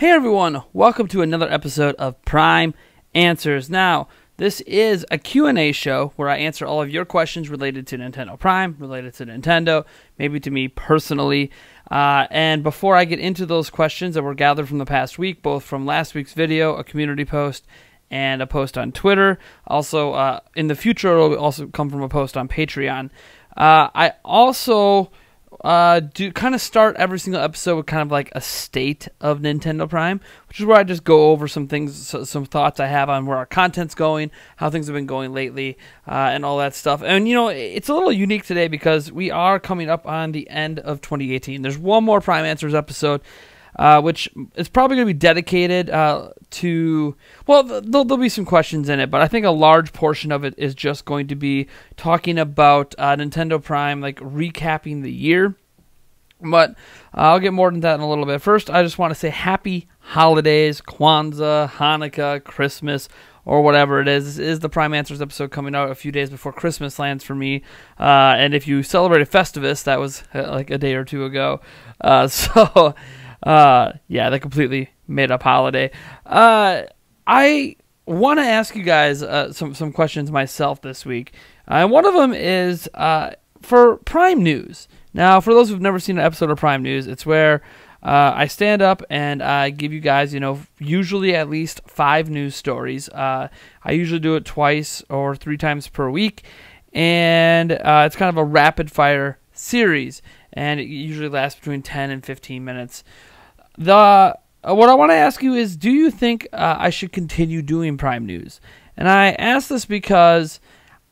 Hey everyone, welcome to another episode of Prime Answers. Now, this is a Q&A show where I answer all of your questions related to Nintendo Prime, related to Nintendo, maybe to me personally. And before I get into those questions that were gathered from the past week, both from last week's video, a community post, and a post on Twitter. Also, in the future, it'll also come from a post on Patreon. I also do kind of start every single episode with kind of like a state of Nintendo Prime, which is where I just go over some things, some thoughts I have on where our content's going, how things have been going lately, and all that stuff. And, you know, it's a little unique today because we are coming up on the end of 2018. There's one more Prime Answers episode, which is probably going to be dedicated to, well, there'll be some questions in it, but I think a large portion of it is just going to be talking about Nintendo Prime, like recapping the year. But I'll get more into that in a little bit. First, I just want to say happy holidays, Kwanzaa, Hanukkah, Christmas, or whatever it is. This is the Prime Answers episode coming out a few days before Christmas lands for me. And if you celebrated Festivus, that was like a day or two ago. Yeah, that completely made up holiday. I want to ask you guys some questions myself this week. And one of them is for Prime News. Now, for those who've never seen an episode of Prime News, it's where I stand up and I give you guys, usually at least 5 news stories. I usually do it twice or 3 times per week. And it's kind of a rapid-fire series. And it usually lasts between 10 and 15 minutes. What I want to ask you is, do you think I should continue doing Prime News? And I ask this because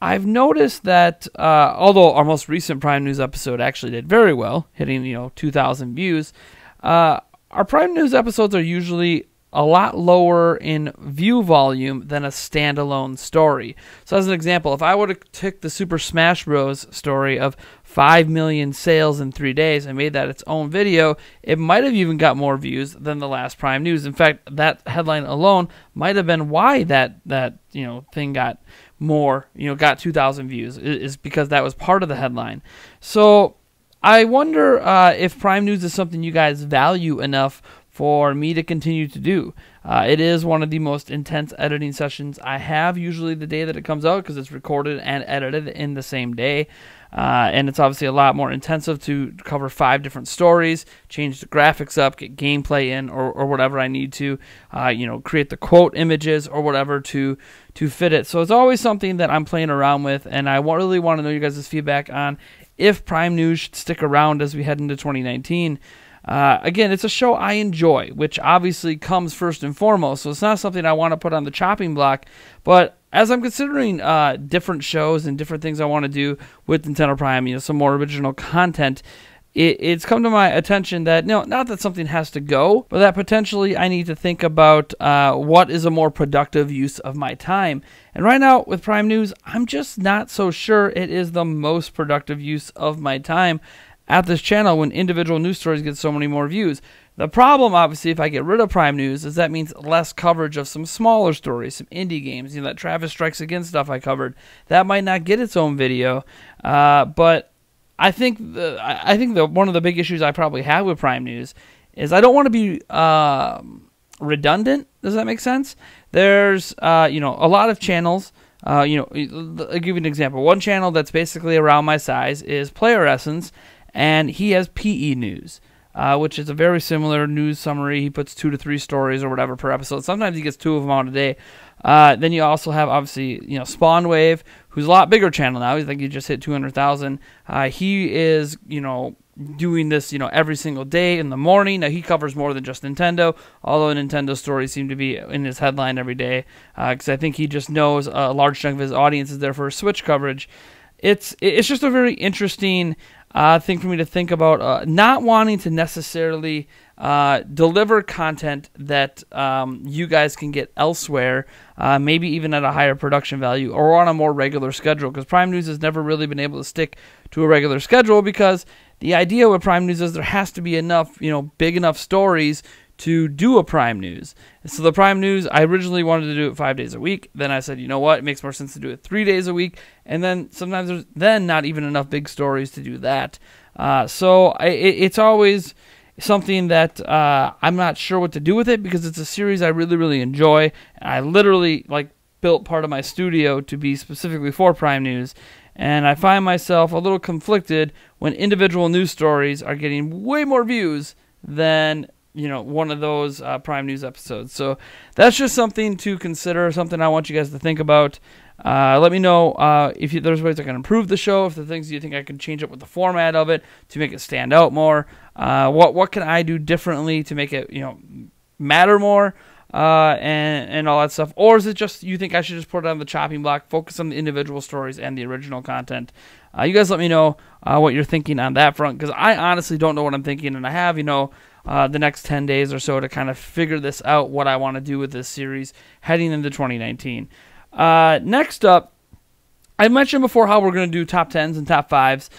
I've noticed that although our most recent Prime News episode actually did very well, hitting 2,000 views, our Prime News episodes are usually a lot lower in view volume than a standalone story. So as an example, if I were to take the Super Smash Bros. Story of 5 million sales in 3 days and made that its own video, it might have even got more views than the last Prime News. In fact, that headline alone might have been why that thing got more, got 2,000 views, is because that was part of the headline. So I wonder if Prime News is something you guys value enough for me to continue to do. It is one of the most intense editing sessions I have, usually the day that it comes out, because it's recorded and edited in the same day. And it's obviously a lot more intensive to cover 5 different stories, change the graphics up, get gameplay in, or whatever I need to, create the quote images or whatever to fit it. So it's always something that I'm playing around with, and I really want to know you guys' feedback on if Prime News should stick around as we head into 2019. Again, it's a show I enjoy, which obviously comes first and foremost, so it's not something I want to put on the chopping block, but as I'm considering different shows and different things I want to do with Nintendo Prime, some more original content, it's come to my attention that, not that something has to go, but that potentially I need to think about what is a more productive use of my time. And right now, with Prime News, I'm just not so sure it is the most productive use of my time at this channel when individual news stories get so many more views. The problem, obviously, if I get rid of Prime News, is that means less coverage of some smaller stories, some indie games, that Travis Strikes Again stuff I covered. That might not get its own video, but I think one of the big issues I probably have with Prime News is I don't want to be redundant. Does that make sense? There's a lot of channels. I'll give you an example. One channel that's basically around my size is Player Essence, and he has PE News, which is a very similar news summary. He puts 2 to 3 stories or whatever per episode. Sometimes he gets 2 of them out a day. Then you also have, obviously, Spawn Wave, who's a lot bigger channel now. I think he just hit 200,000. He is, doing this, every single day in the morning. Now, he covers more than just Nintendo, although Nintendo stories seem to be in his headline every day, because I think he just knows a large chunk of his audience is there for Switch coverage. It's just a very interesting thing for me to think about, not wanting to necessarily deliver content that you guys can get elsewhere, maybe even at a higher production value or on a more regular schedule, because Prime News has never really been able to stick to a regular schedule, because the idea with Prime News is there has to be enough, big enough stories to do a Prime News. So the Prime News, I originally wanted to do it 5 days a week. Then I said, you know what, it makes more sense to do it 3 days a week. And then sometimes there's not even enough big stories to do that. So it's always something that I'm not sure what to do with it, because it's a series I really, really enjoy. And I literally built part of my studio to be specifically for Prime News. And I find myself a little conflicted when individual news stories are getting way more views than one of those Prime News episodes. So that's just something to consider, something I want you guys to think about. Let me know if there's ways I can improve the show, if the things you think I can change up with the format of it to make it stand out more. What can I do differently to make it matter more, and all that stuff? Or is it just you think I should just put it on the chopping block, focus on the individual stories and the original content? You guys let me know what you're thinking on that front, because I honestly don't know what I'm thinking, and I have the next 10 days or so to kind of figure this out, what I want to do with this series heading into 2019. Next up, I mentioned before how we're going to do top 10s and top 5s.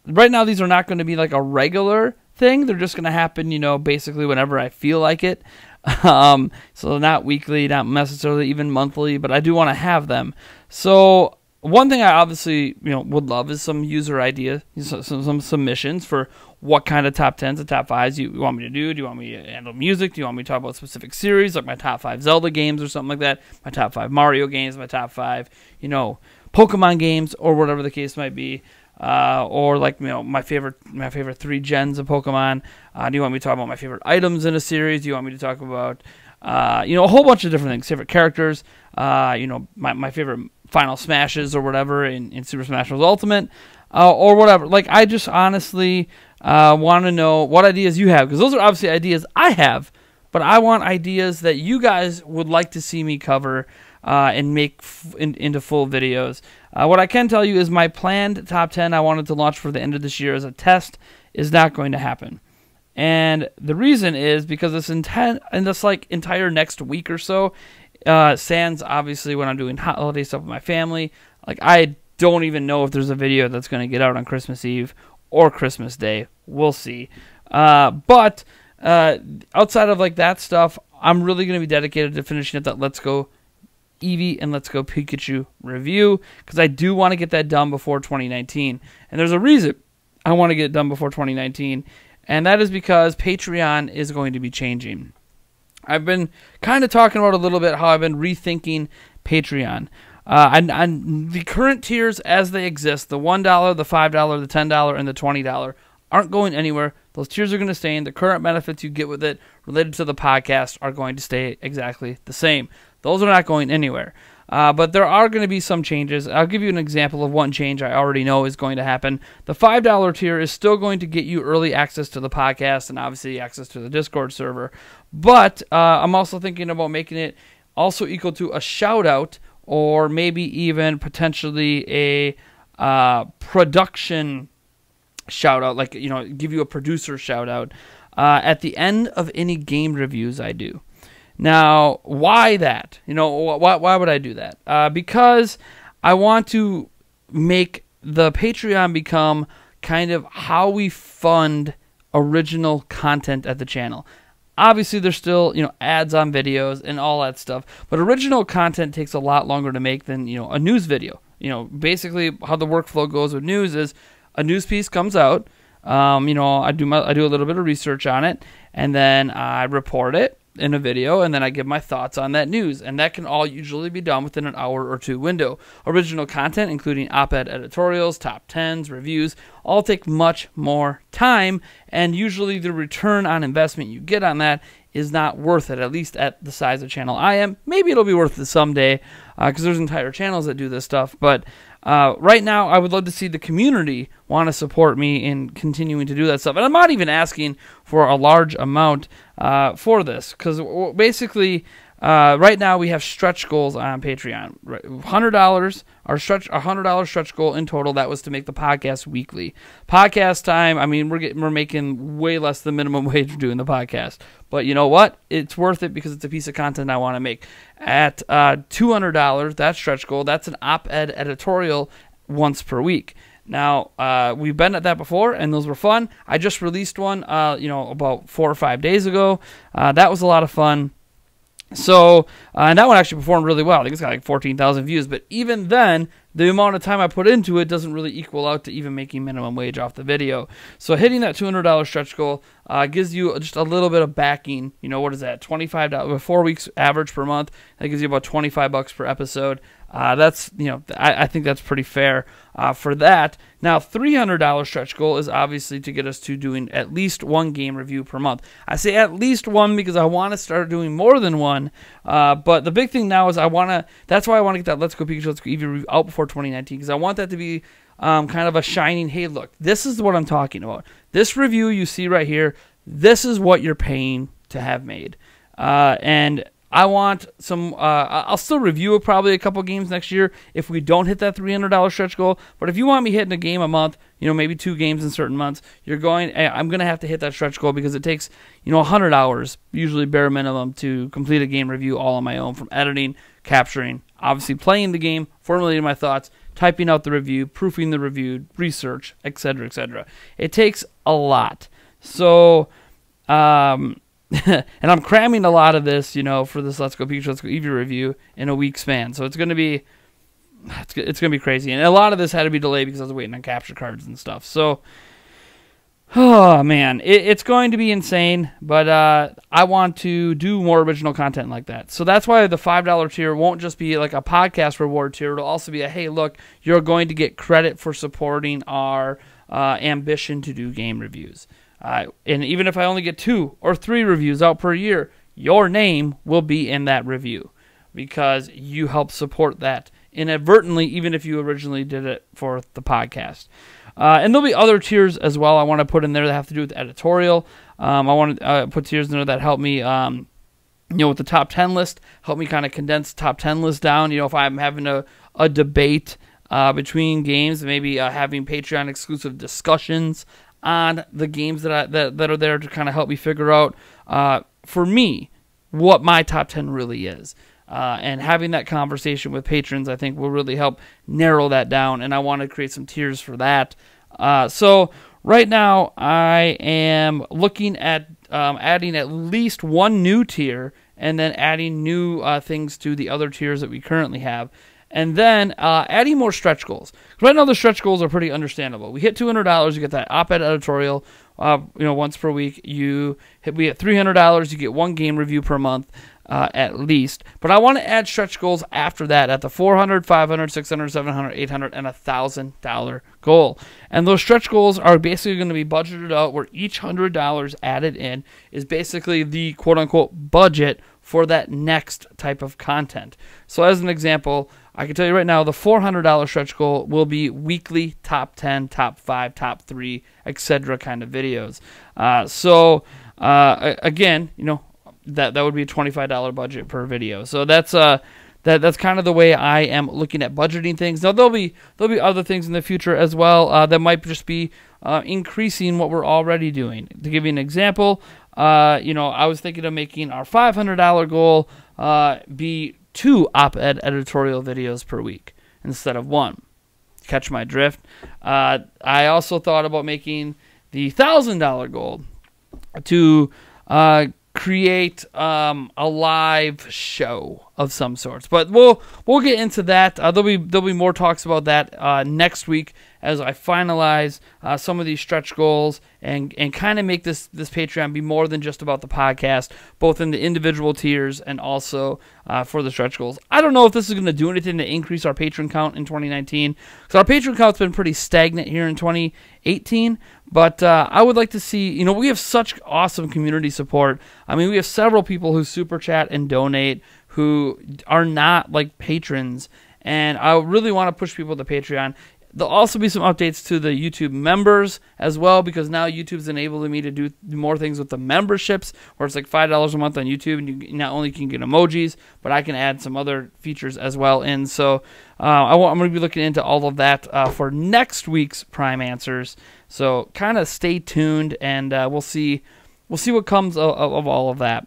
Right now, these are not going to be like a regular thing. They're just going to happen, basically whenever I feel like it. So not weekly, not necessarily even monthly, but I do want to have them. So one thing I obviously, would love is some user ideas, some submissions for what kind of top 10s and top 5s you want me to do. Do you want me to handle music? Do you want me to talk about specific series, like my top 5 Zelda games or something like that? My top 5 Mario games, my top 5, Pokemon games, or whatever the case might be. Or my favorite 3 gens of Pokemon. Do you want me to talk about my favorite items in a series? Do you want me to talk about, a whole bunch of different things, favorite characters, my favorite final smashes or whatever in Super Smash Bros. Ultimate, or whatever. I just honestly want to know what ideas you have, because those are obviously ideas I have, but I want ideas that you guys would like to see me cover and make into full videos. What I can tell you is my planned top 10 I wanted to launch for the end of this year as a test is not going to happen. And the reason is because this entire next week or so, sans obviously when I'm doing holiday stuff with my family, I don't even know if there's a video that's going to get out on Christmas Eve or Christmas Day. We'll see. But outside of that stuff, I'm really going to be dedicated to finishing up that Let's Go Eevee and Let's Go Pikachu review, because I do want to get that done before 2019. And there's a reason I want to get it done before 2019, and that is because Patreon is going to be changing. I've been kind of talking about a little bit how I've been rethinking Patreon. And the current tiers as they exist, the $1, the $5, the $10, and the $20 aren't going anywhere. Those tiers are going to stay in. The current benefits you get with it related to the podcast are going to stay exactly the same. Those are not going anywhere. But there are going to be some changes. I'll give you an example of one change I already know is going to happen. The $5 tier is still going to get you early access to the podcast and obviously access to the Discord server. But I'm also thinking about making it also equal to a shout-out, or maybe even potentially a production shout-out, give you a producer shout-out at the end of any game reviews I do. Now, why that? Why would I do that? Because I want to make the Patreon become kind of how we fund original content at the channel. Obviously, there's still, ads on videos and all that stuff, but original content takes a lot longer to make than, a news video. Basically how the workflow goes with news is a news piece comes out, I do a little bit of research on it, and then I report it in a video, and then I give my thoughts on that news, and that can all usually be done within an hour or two window. Original content, including op-ed editorials, top 10s, reviews, all take much more time, and usually the return on investment you get on that is not worth it, at least at the size of channel I am. Maybe it'll be worth it someday, because there's entire channels that do this stuff, but right now I would love to see the community want to support me in continuing to do that stuff. And I'm not even asking for a large amount for this, because basically right now we have stretch goals on Patreon. $100 our $100 stretch goal in total. That was to make the podcast weekly. Podcast time, I mean, we're making way less than minimum wage doing the podcast. But you know what? It's worth it because it's a piece of content I want to make. At $200, that stretch goal, that's an op-ed editorial once per week. Now, we've been at that before, and those were fun. I just released one, about 4 or 5 days ago. That was a lot of fun. So, and that one actually performed really well. I think it's got like 14,000 views. But even then, the amount of time I put into it doesn't really equal out to even making minimum wage off the video. So hitting that $200 stretch goal gives you just a little bit of backing. You know, what is that? $25, 4 weeks average per month. That gives you about $25 per episode. That's, you know, I think that's pretty fair for that. Now, $300 stretch goal is obviously to get us to doing at least one game review per month. I say at least one because I want to start doing more than one. But the big thing now is that's why I want to get that Let's Go Pikachu, Let's Go Eevee review out before 2019, because I want that to be kind of a shining, hey, look, this is what I'm talking about. This review you see right here, this is what you're paying to have made. And I want some, I'll still review probably a couple games next year if we don't hit that $300 stretch goal. But if you want me hitting a game a month, you know, maybe 2 games in certain months, I'm going to have to hit that stretch goal because it takes, you know, 100 hours, usually bare minimum, to complete a game review all on my own, from editing, capturing, obviously playing the game, formulating my thoughts, typing out the review, proofing the review, research, etc., etc. It takes a lot. So, and I'm cramming a lot of this, you know, for this Let's Go Pikachu, Let's Go Eevee review in a week span. So it's going to be crazy. And a lot of this had to be delayed because I was waiting on capture cards and stuff. So, oh, man, it's going to be insane. But I want to do more original content like that. So that's why the $5 tier won't just be like a podcast reward tier. It'll also be a, hey, look, you're going to get credit for supporting our ambition to do game reviews. And even if I only get 2 or 3 reviews out per year, your name will be in that review because you help support that inadvertently, even if you originally did it for the podcast. And there'll be other tiers as well I want to put in there that have to do with editorial. I want to put tiers in there that help me, you know, with the top 10 list, help me kind of condense the top 10 list down. You know, if I'm having a debate between games, maybe having Patreon exclusive discussions on the games that are there to kind of help me figure out, for me, what my top 10 really is. And having that conversation with patrons, I think, will really help narrow that down, and I want to create some tiers for that. So right now, I am looking at adding at least one new tier, and then adding new things to the other tiers that we currently have. And then adding more stretch goals. Right now, the stretch goals are pretty understandable. We hit $200, you get that op-ed editorial, you know, once per week. We hit $300, you get 1 game review per month at least. But I want to add stretch goals after that at the $400, $500, $600, $700, $800, and $1,000 goal. And those stretch goals are basically going to be budgeted out, where each $100 added in is basically the quote-unquote budget for that next type of content. So as an example, I can tell you right now, the $400 stretch goal will be weekly top 10, top 5, top 3, etc. kind of videos. Again, you know, that would be a $25 budget per video. So that's kind of the way I am looking at budgeting things. Now there'll be other things in the future as well that might just be increasing what we're already doing. To give you an example, you know, I was thinking of making our $500 goal be 2 op-ed editorial videos per week instead of 1. Catch my drift? I also thought about making the $1,000 goal to create a live show of some sorts, but we'll get into that. There'll be more talks about that next week as I finalize some of these stretch goals and kind of make this Patreon be more than just about the podcast, both in the individual tiers and also for the stretch goals. I don't know if this is going to do anything to increase our patron count in 2019, because our patron count's been pretty stagnant here in 2018. But I would like to see, you know, we have such awesome community support. I mean, we have several people who super chat and donate who are not like patrons, and I really want to push people to Patreon. There'll also be some updates to the YouTube members as well, because now YouTube's enabling me to do more things with the memberships, where it's like $5 a month on YouTube, and you not only can get emojis, but I can add some other features as well. And so I'm going to be looking into all of that for next week's Prime Answers. So kind of stay tuned, and we'll see what comes of all of that.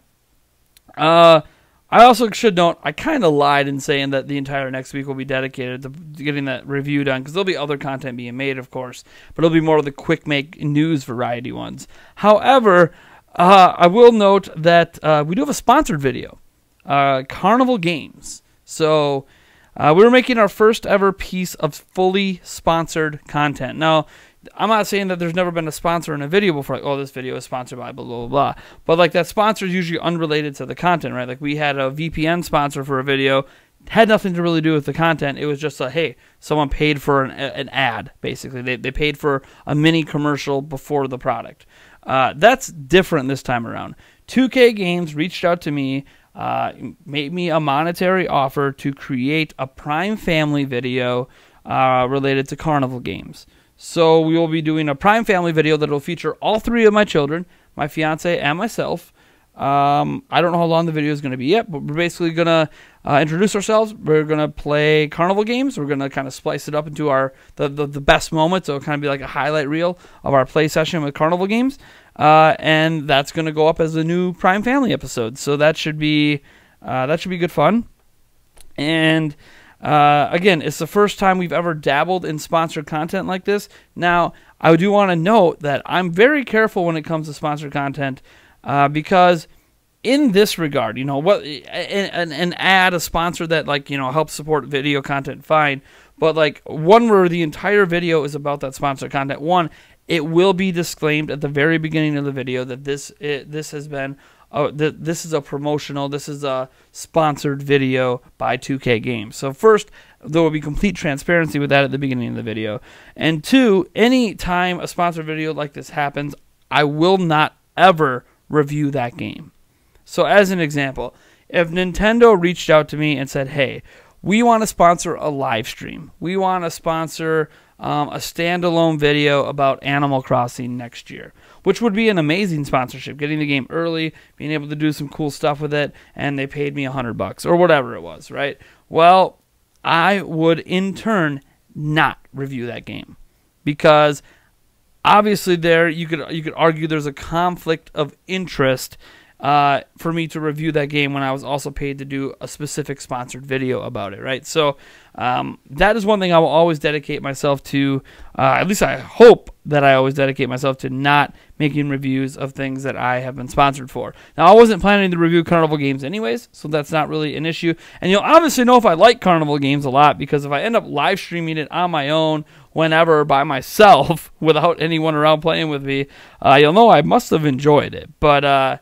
I also should note, I kind of lied in saying that the entire next week will be dedicated to getting that review done, because there'll be other content being made, of course, but it'll be more of the quick make news variety ones. However, I will note that we do have a sponsored video Carnival Games. So we were making our first ever piece of fully sponsored content. Now, I'm not saying that there's never been a sponsor in a video before, like, oh, this video is sponsored by blah, blah, blah. But, like, that sponsor is usually unrelated to the content, right? Like, we had a VPN sponsor for a video. Had nothing to really do with the content. It was just a, hey, someone paid for an ad, basically. They paid for a mini commercial before the product. That's different this time around. 2K Games reached out to me, made me a monetary offer to create a Prime Family video related to Carnival Games. So we will be doing a Prime Family video that will feature all 3 of my children, my fiance and myself. I don't know how long the video is going to be yet, but we're basically going to introduce ourselves. We're going to play Carnival Games. We're going to kind of splice it up into the best moments. So it'll kind of be like a highlight reel of our play session with Carnival Games. And that's going to go up as a new Prime Family episode. So that should be good fun. And again, it's the first time we've ever dabbled in sponsored content like this. Now, I do want to note that I'm very careful when it comes to sponsored content because in this regard, what an ad, a sponsor that helps support video content, fine. But like one where the entire video is about that sponsored content, one, it will be disclaimed at the very beginning of the video that this has been. This is a promotional, this is a sponsored video by 2K Games. So first, there will be complete transparency with that at the beginning of the video. And two, any time a sponsored video like this happens, I will not ever review that game. So as an example, if Nintendo reached out to me and said, hey, we want to sponsor a live stream. We want to sponsor a standalone video about Animal Crossing next year, which would be an amazing sponsorship, getting the game early, being able to do some cool stuff with it, and they paid me $100 or whatever it was, right? Well, I would in turn not review that game because obviously there you could argue there's a conflict of interest for me to review that game when I was also paid to do a specific sponsored video about it, right? So that is one thing I will always dedicate myself to, at least I hope that I always dedicate myself to not making reviews of things that I have been sponsored for. Now, I wasn't planning to review Carnival Games anyways, so that's not really an issue. And you'll obviously know if I like Carnival Games a lot because if I end up live streaming it on my own whenever by myself without anyone around playing with me, you'll know I must have enjoyed it. But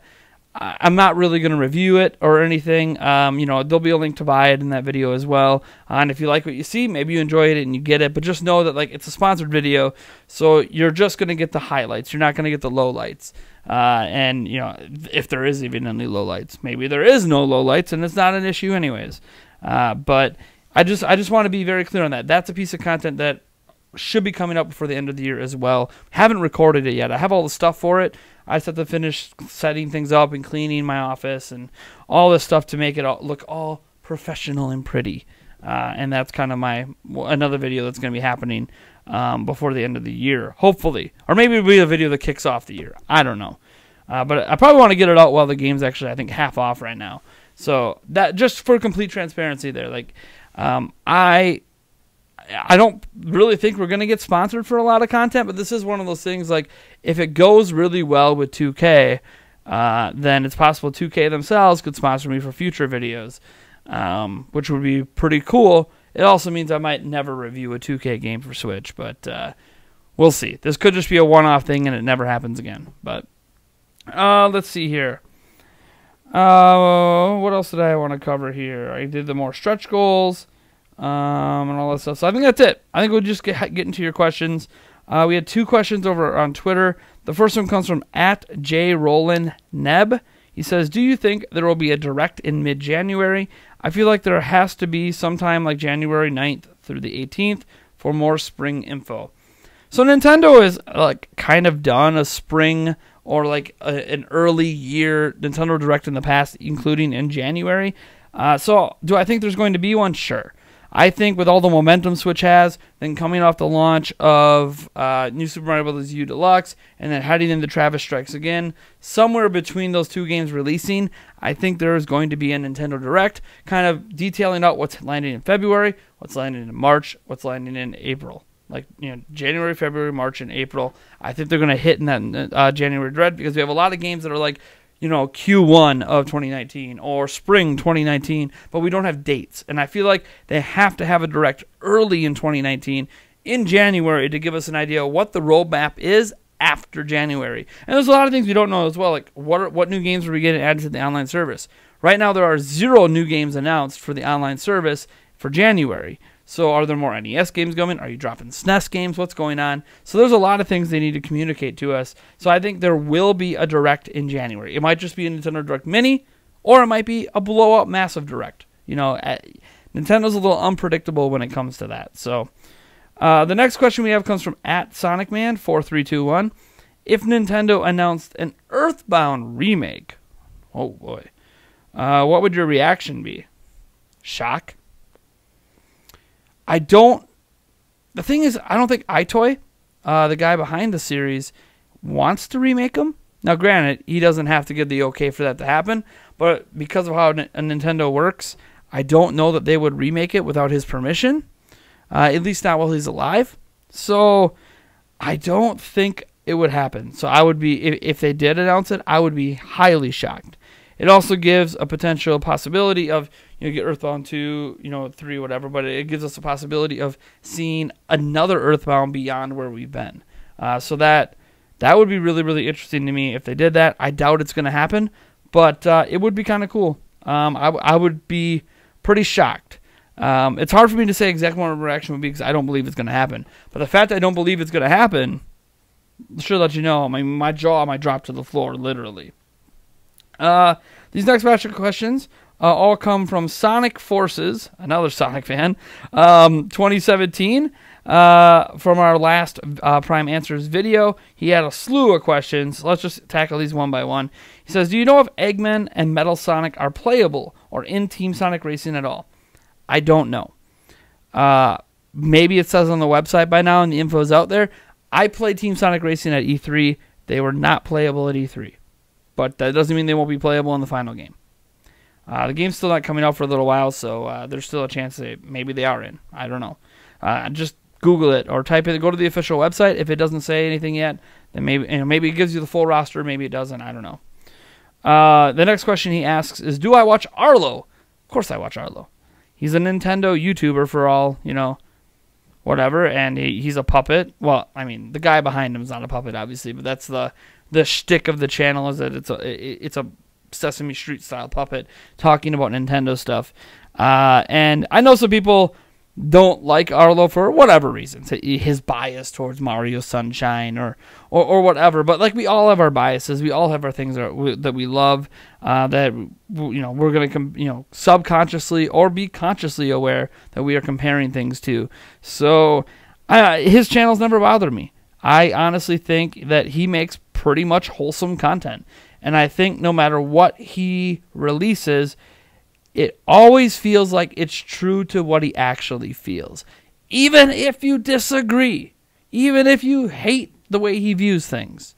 I'm not really going to review it or anything. There'll be a link to buy it in that video as well. And if you like what you see, maybe you enjoy it and you get it. But just know that it's a sponsored video, so you're just going to get the highlights. You're not going to get the lowlights. And if there is even any lowlights, maybe there is no lowlights, and it's not an issue anyways. But I just want to be very clear on that. That's a piece of content that should be coming up before the end of the year as well. Haven't recorded it yet. I have all the stuff for it. I just have to finish setting things up and cleaning my office and all this stuff to make it look all professional and pretty. And that's kind of another video that's going to be happening before the end of the year, hopefully. Or maybe it'll be a video that kicks off the year. I don't know. But I probably want to get it out while the game's actually, I think, half off right now. So that just for complete transparency there. I don't really think we're going to get sponsored for a lot of content, but this is one of those things, if it goes really well with 2K, then it's possible 2K themselves could sponsor me for future videos, which would be pretty cool. It also means I might never review a 2K game for Switch, but we'll see. This could just be a one-off thing and it never happens again. But let's see here. What else did I want to cover here? I did the more stretch goals. And all that stuff. So I think that's it. I think we'll just get into your questions. We had 2 questions over on Twitter. The first one comes from @JRolandNeb. He says, do you think there will be a direct in mid-January? I feel like there has to be sometime like January 9th through the 18th for more spring info. So Nintendo has kind of done a spring or an early year Nintendo Direct in the past, including in January. So do I think there's going to be one? Sure. I think with all the momentum Switch has, then coming off the launch of New Super Mario Bros. U Deluxe, and then heading into Travis Strikes Again, somewhere between those 2 games releasing, I think there is going to be a Nintendo Direct, kind of detailing out what's landing in February, what's landing in March, what's landing in April. January, February, March, and April. I think they're going to hit in that January Direct because we have a lot of games that are Q1 of 2019 or spring 2019, but we don't have dates. And I feel like they have to have a direct early in 2019 in January to give us an idea of what the roadmap is after January. And there's a lot of things we don't know as well, like what new games are we getting added to the online service. Right now there are 0 new games announced for the online service for January. So are there more NES games coming? Are you dropping SNES games? What's going on? So there's a lot of things they need to communicate to us. So I think there will be a Direct in January. It might just be a Nintendo Direct Mini, or it might be a blow-up massive Direct. Nintendo's a little unpredictable when it comes to that. So the next question we have comes from @SonicMan4321. If Nintendo announced an Earthbound remake, oh boy, what would your reaction be? Shock? The thing is, I don't think iToy, the guy behind the series, wants to remake them. Now, granted, he doesn't have to give the okay for that to happen, but because of how a Nintendo works, I don't know that they would remake it without his permission, at least not while he's alive. So I don't think it would happen. So I would be, if they did announce it, I would be highly shocked. It also gives a potential possibility of, get Earthbound 2, 3, whatever, but it gives us a possibility of seeing another Earthbound beyond where we've been. So that would be really, really interesting to me if they did that. I doubt it's going to happen, but it would be kind of cool. I would be pretty shocked. It's hard for me to say exactly what my reaction would be because I don't believe it's going to happen. But the fact that I don't believe it's going to happen should let you know. My jaw might drop to the floor, literally. These next batch of questions all come from Sonic Forces, another Sonic fan, 2017. From our last Prime Answers video, he had a slew of questions. Let's just tackle these one by one. He says, do you know if Eggman and Metal Sonic are playable or in Team Sonic Racing at all? I don't know. Maybe it says on the website by now and the info is out there. I played Team Sonic Racing at E3. They were not playable at E3. But that doesn't mean they won't be playable in the final game. The game's still not coming out for a little while, so there's still a chance that maybe they are in. I don't know. Just Google it or type it. Go to the official website. If it doesn't say anything yet, then maybe it gives you the full roster. Maybe it doesn't. I don't know. The next question he asks is, do I watch Arlo? Of course I watch Arlo. He's a Nintendo YouTuber for all, whatever, and he's a puppet. Well, I mean, the guy behind him is not a puppet, obviously, but that's the shtick of the channel is that it's a Sesame Street style puppet talking about Nintendo stuff. And I know some people don't like Arlo for whatever reasons, his bias towards Mario Sunshine or whatever. But like, we all have our biases, we all have our things that we love, that we're gonna subconsciously or be consciously aware that we are comparing things to. So his channel's never bothered me. I honestly think that he makes pretty much wholesome content. And I think no matter what he releases, it always feels like it's true to what he actually feels. Even if you disagree, even if you hate the way he views things,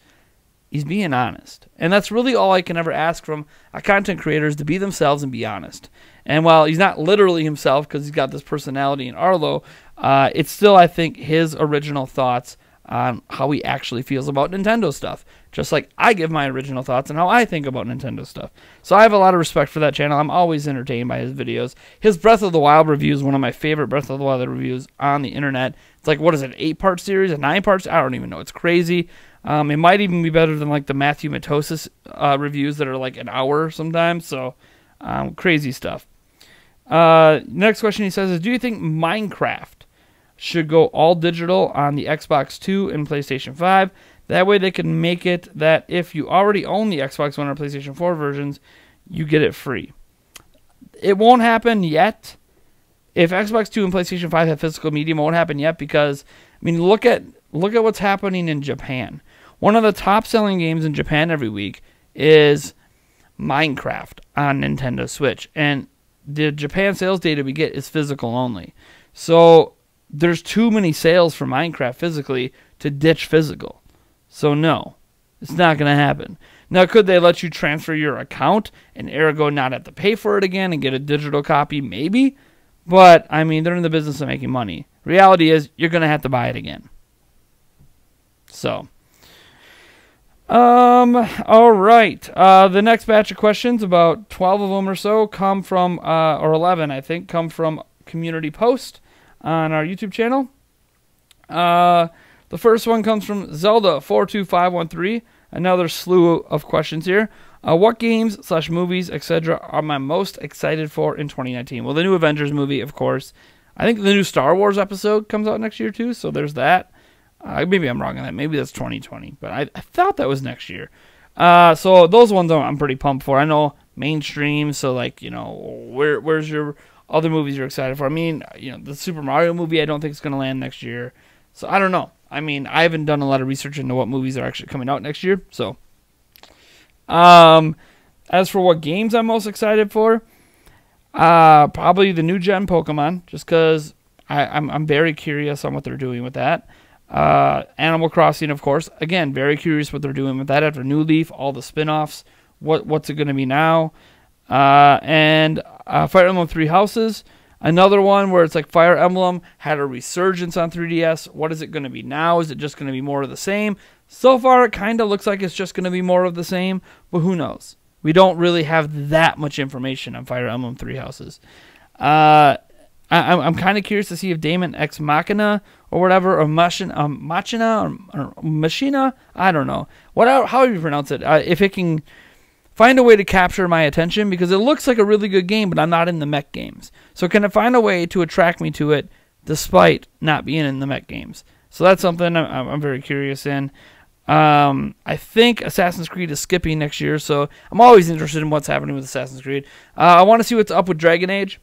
he's being honest. And that's really all I can ever ask from a content creator, is to be themselves and be honest. And while he's not literally himself because he's got this personality in Arlo, it's still, I think, his original thoughts on how he actually feels about Nintendo stuff. Just like I give my original thoughts on how I think about Nintendo stuff. So I have a lot of respect for that channel. I'm always entertained by his videos. His Breath of the Wild review is one of my favorite Breath of the Wild reviews on the internet. It's like, what is it, 8-part series, a 9-part? I don't even know. It's crazy. It might even be better than like the Matthew Matosis reviews that are like an hour sometimes. So crazy stuff. Next question he says is, do you think Minecraft should go all digital on the Xbox 2 and PlayStation 5? That way they can make it that if you already own the Xbox One or PlayStation 4 versions, you get it free. It won't happen yet. If Xbox 2 and PlayStation 5 have physical media, it won't happen yet because, I mean, look at what's happening in Japan. One of the top-selling games in Japan every week is Minecraft on Nintendo Switch. And the Japan sales data we get is physical only. So there's too many sales for Minecraft physically to ditch physical. So no, it's not going to happen. Now, could they let you transfer your account and ergo not have to pay for it again and get a digital copy? Maybe. But, I mean, they're in the business of making money. Reality is, you're going to have to buy it again. So, All right. The next batch of questions, about 12 of them or so, come from, or 11, I think, come from Community Post on our YouTube channel. The first one comes from Zelda42513. Another slew of questions here. What games / movies, etc. are my most excited for in 2019? Well, the new Avengers movie, of course. I think the new Star Wars episode comes out next year, too, so there's that. Maybe I'm wrong on that. Maybe that's 2020, but I thought that was next year. So those ones I'm pretty pumped for. I know mainstream, so like, you know, where's your other movies you're excited for? I mean, you know, the Super Mario movie I don't think is going to land next year. So I don't know. I mean, I haven't done a lot of research into what movies are actually coming out next year. So, as for what games I'm most excited for, probably the new gen Pokemon, just because I'm very curious on what they're doing with that. Animal Crossing, of course. Again, very curious what they're doing with that after New Leaf, all the spin-offs. What's it going to be now? And Fire Emblem Three Houses. Another one where it's like Fire Emblem had a resurgence on 3DS. What is it going to be now? Is it just going to be more of the same? So far, it kind of looks like it's just going to be more of the same, but who knows? We don't really have that much information on Fire Emblem Three Houses. I'm kind of curious to see if Daemon X Machina or whatever, or Machina, or Machina, I don't know. However you pronounce it, if it can find a way to capture my attention, because it looks like a really good game, but I'm not in the mech games. So can it find a way to attract me to it despite not being in the mech games? So that's something I'm very curious in. I think Assassin's Creed is skipping next year, so I'm always interested in what's happening with Assassin's Creed. I want to see what's up with Dragon Age.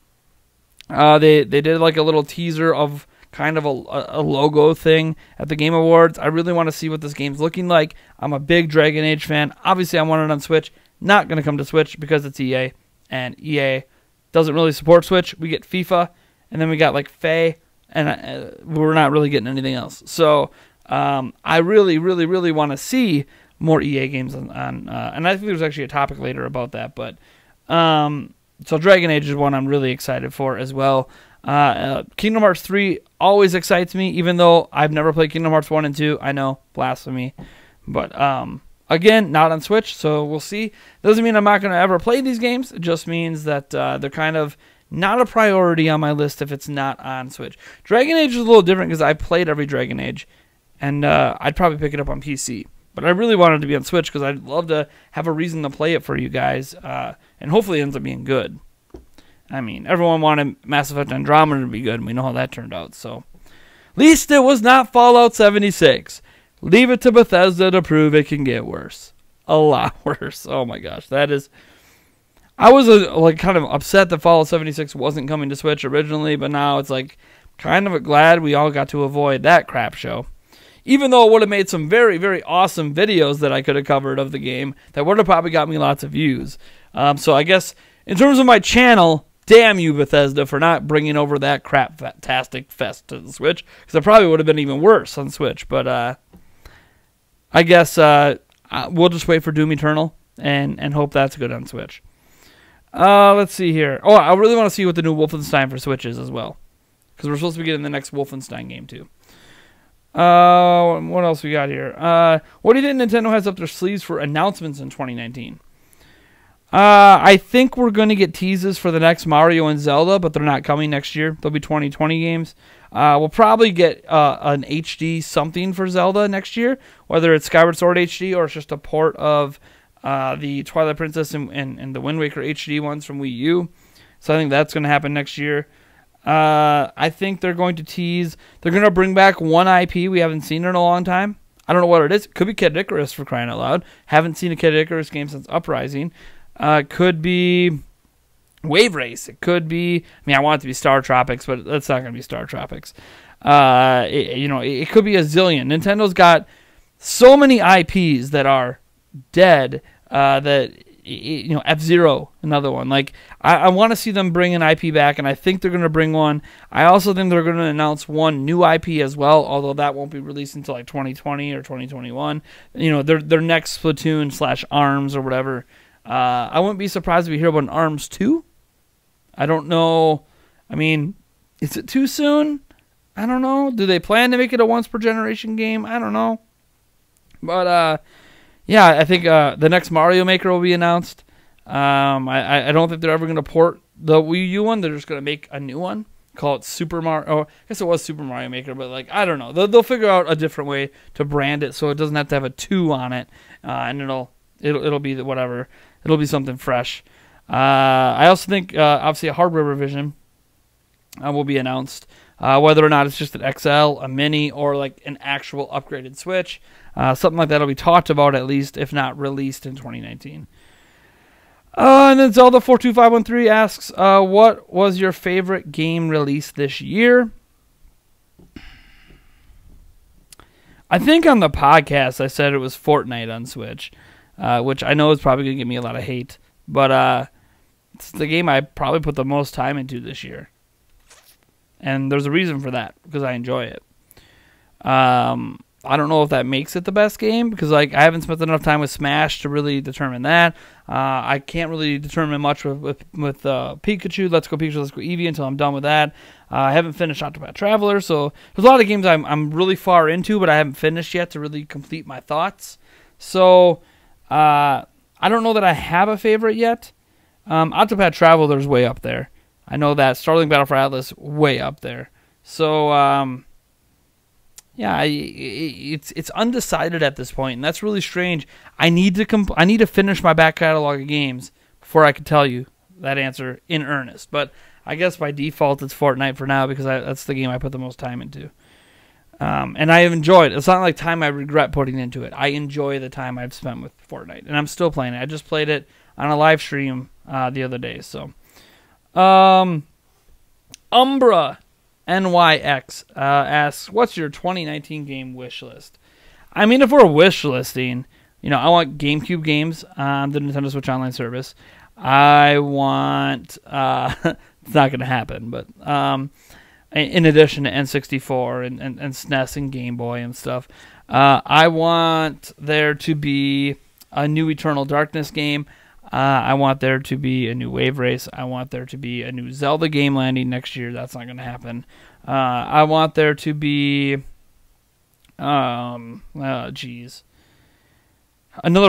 They did like a little teaser of kind of a logo thing at the Game Awards. I really want to see what this game's looking like. I'm a big Dragon Age fan. Obviously, I want it on Switch. Not going to come to Switch because it's EA, and EA doesn't really support Switch. We get FIFA, and then we got like Faye, and we're not really getting anything else. So I really, really, really want to see more EA games on and I think there's actually a topic later about that. But so Dragon Age is one I'm really excited for as well. Kingdom Hearts 3 always excites me, even though I've never played Kingdom Hearts 1 and 2. I know, blasphemy. But again, not on Switch, so we'll see. Doesn't mean I'm not going to ever play these games. It just means that they're kind of not a priority on my list if it's not on Switch. Dragon Age is a little different because I played every Dragon Age, and I'd probably pick it up on PC. But I really wanted it to be on Switch because I'd love to have a reason to play it for you guys, and hopefully it ends up being good. I mean, everyone wanted Mass Effect Andromeda to be good, and we know how that turned out. So, at least it was not Fallout 76. Leave it to Bethesda to prove it can get worse. A lot worse. Oh my gosh, that is. I was like kind of upset that Fallout 76 wasn't coming to Switch originally, but now it's like kind of glad we all got to avoid that crap show. Even though it would have made some very, very awesome videos that I could have covered of the game that would have probably got me lots of views. So I guess in terms of my channel, damn you, Bethesda, for not bringing over that crap-tastic fest to the Switch, because it probably would have been even worse on Switch. But I guess we'll just wait for Doom Eternal and hope that's good on Switch. Let's see here. Oh, I really want to see what the new Wolfenstein for Switch is as well, because we're supposed to be getting the next Wolfenstein game too. What else we got here? What do you think Nintendo has up their sleeves for announcements in 2019? I think we're going to get teases for the next Mario and Zelda, but they're not coming next year. They'll be 2020 games. We'll probably get an HD something for Zelda next year, whether it's Skyward Sword HD or it's just a port of the Twilight Princess and the Wind Waker HD ones from Wii U. So I think that's going to happen next year. I think they're going to tease. They're going to bring back one IP we haven't seen in a long time. I don't know what it is. It could be Kid Icarus, for crying out loud. Haven't seen a Kid Icarus game since Uprising. Could be Wave Race. It could be. I mean, I want it to be Star Tropics, but that's not going to be Star Tropics. It could be a zillion. Nintendo's got so many IPs that are dead. F-Zero, another one. Like, I want to see them bring an IP back, and I think they're going to bring one. I also think they're going to announce one new IP as well, although that won't be released until like 2020 or 2021. Their next Splatoon / ARMS or whatever. I wouldn't be surprised if we hear about an ARMS 2. I don't know. I mean, is it too soon? I don't know. Do they plan to make it a once per generation game? I don't know. But Yeah, I think the next Mario Maker will be announced. I don't think they're ever going to port the Wii U one. They're just going to make a new one. Call it Super Mario. Oh, I guess it was Super Mario Maker, but like I don't know. They'll figure out a different way to brand it so it doesn't have to have a 2 on it, and it'll be whatever. It'll be something fresh. I also think obviously a hardware revision will be announced. Whether or not it's just an XL, a mini, or like an actual upgraded Switch, something like that will be talked about at least, if not released in 2019. And then Zelda42513 asks, what was your favorite game released this year? I think on the podcast I said it was Fortnite on Switch, which I know is probably going to give me a lot of hate. But it's the game I probably put the most time into this year. And there's a reason for that, because I enjoy it. I don't know if that makes it the best game, because like I haven't spent enough time with Smash to really determine that. I can't really determine much with Pikachu. Let's Go Pikachu, Let's Go Eevee until I'm done with that. I haven't finished Octopath Traveler, so there's a lot of games I'm really far into, but I haven't finished yet to really complete my thoughts. So I don't know that I have a favorite yet. Octopath Traveler's way up there. I know that. Starling Battle for Atlas, way up there. So yeah, it's undecided at this point, and that's really strange. I need to finish my back catalog of games before I can tell you that answer in earnest. But I guess by default it's Fortnite for now, because that's the game I put the most time into. And I have enjoyed it. It's not like time I regret putting into it. I enjoy the time I've spent with Fortnite, and I'm still playing it. I just played it on a live stream the other day. So, Umbra NYX asks, what's your 2019 game wish list? I mean, if we're wish listing, I want GameCube games on the Nintendo Switch Online service. I want, it's not going to happen, but in addition to N64 and SNES and Game Boy and stuff, I want there to be a new Eternal Darkness game. I want there to be a new Wave Race. I want there to be a new Zelda game landing next year. That's not going to happen. I want there to be, another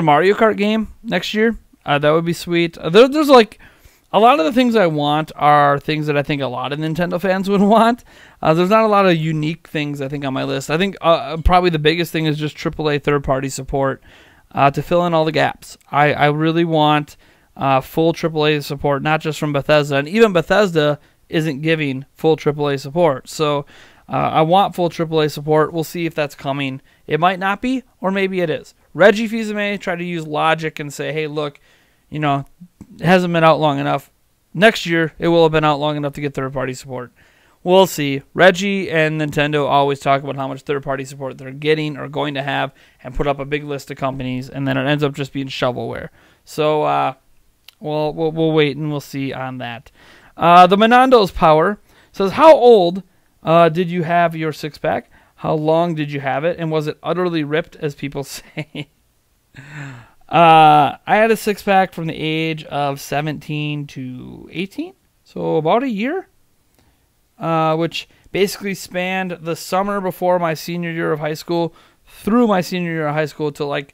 Mario Kart game next year. That would be sweet. There's like a lot of the things I want are things that I think a lot of Nintendo fans would want. There's not a lot of unique things I think on my list. I think probably the biggest thing is just AAA third-party support. To fill in all the gaps. I really want full AAA support, not just from Bethesda. And even Bethesda isn't giving full AAA support. So I want full AAA support. We'll see if that's coming. It might not be, or maybe it is. Reggie Fils-Aimé tried to use logic and say, hey, look, it hasn't been out long enough. Next year, it will have been out long enough to get third-party support. We'll see. Reggie and Nintendo always talk about how much third-party support they're getting or going to have and put up a big list of companies, and then it ends up just being shovelware. So we'll wait and we'll see on that. The Menando's Power says, how old did you have your six-pack? How long did you have it? And was it utterly ripped, as people say? I had a six-pack from the age of 17 to 18, so about a year. Which basically spanned the summer before my senior year of high school through my senior year of high school to like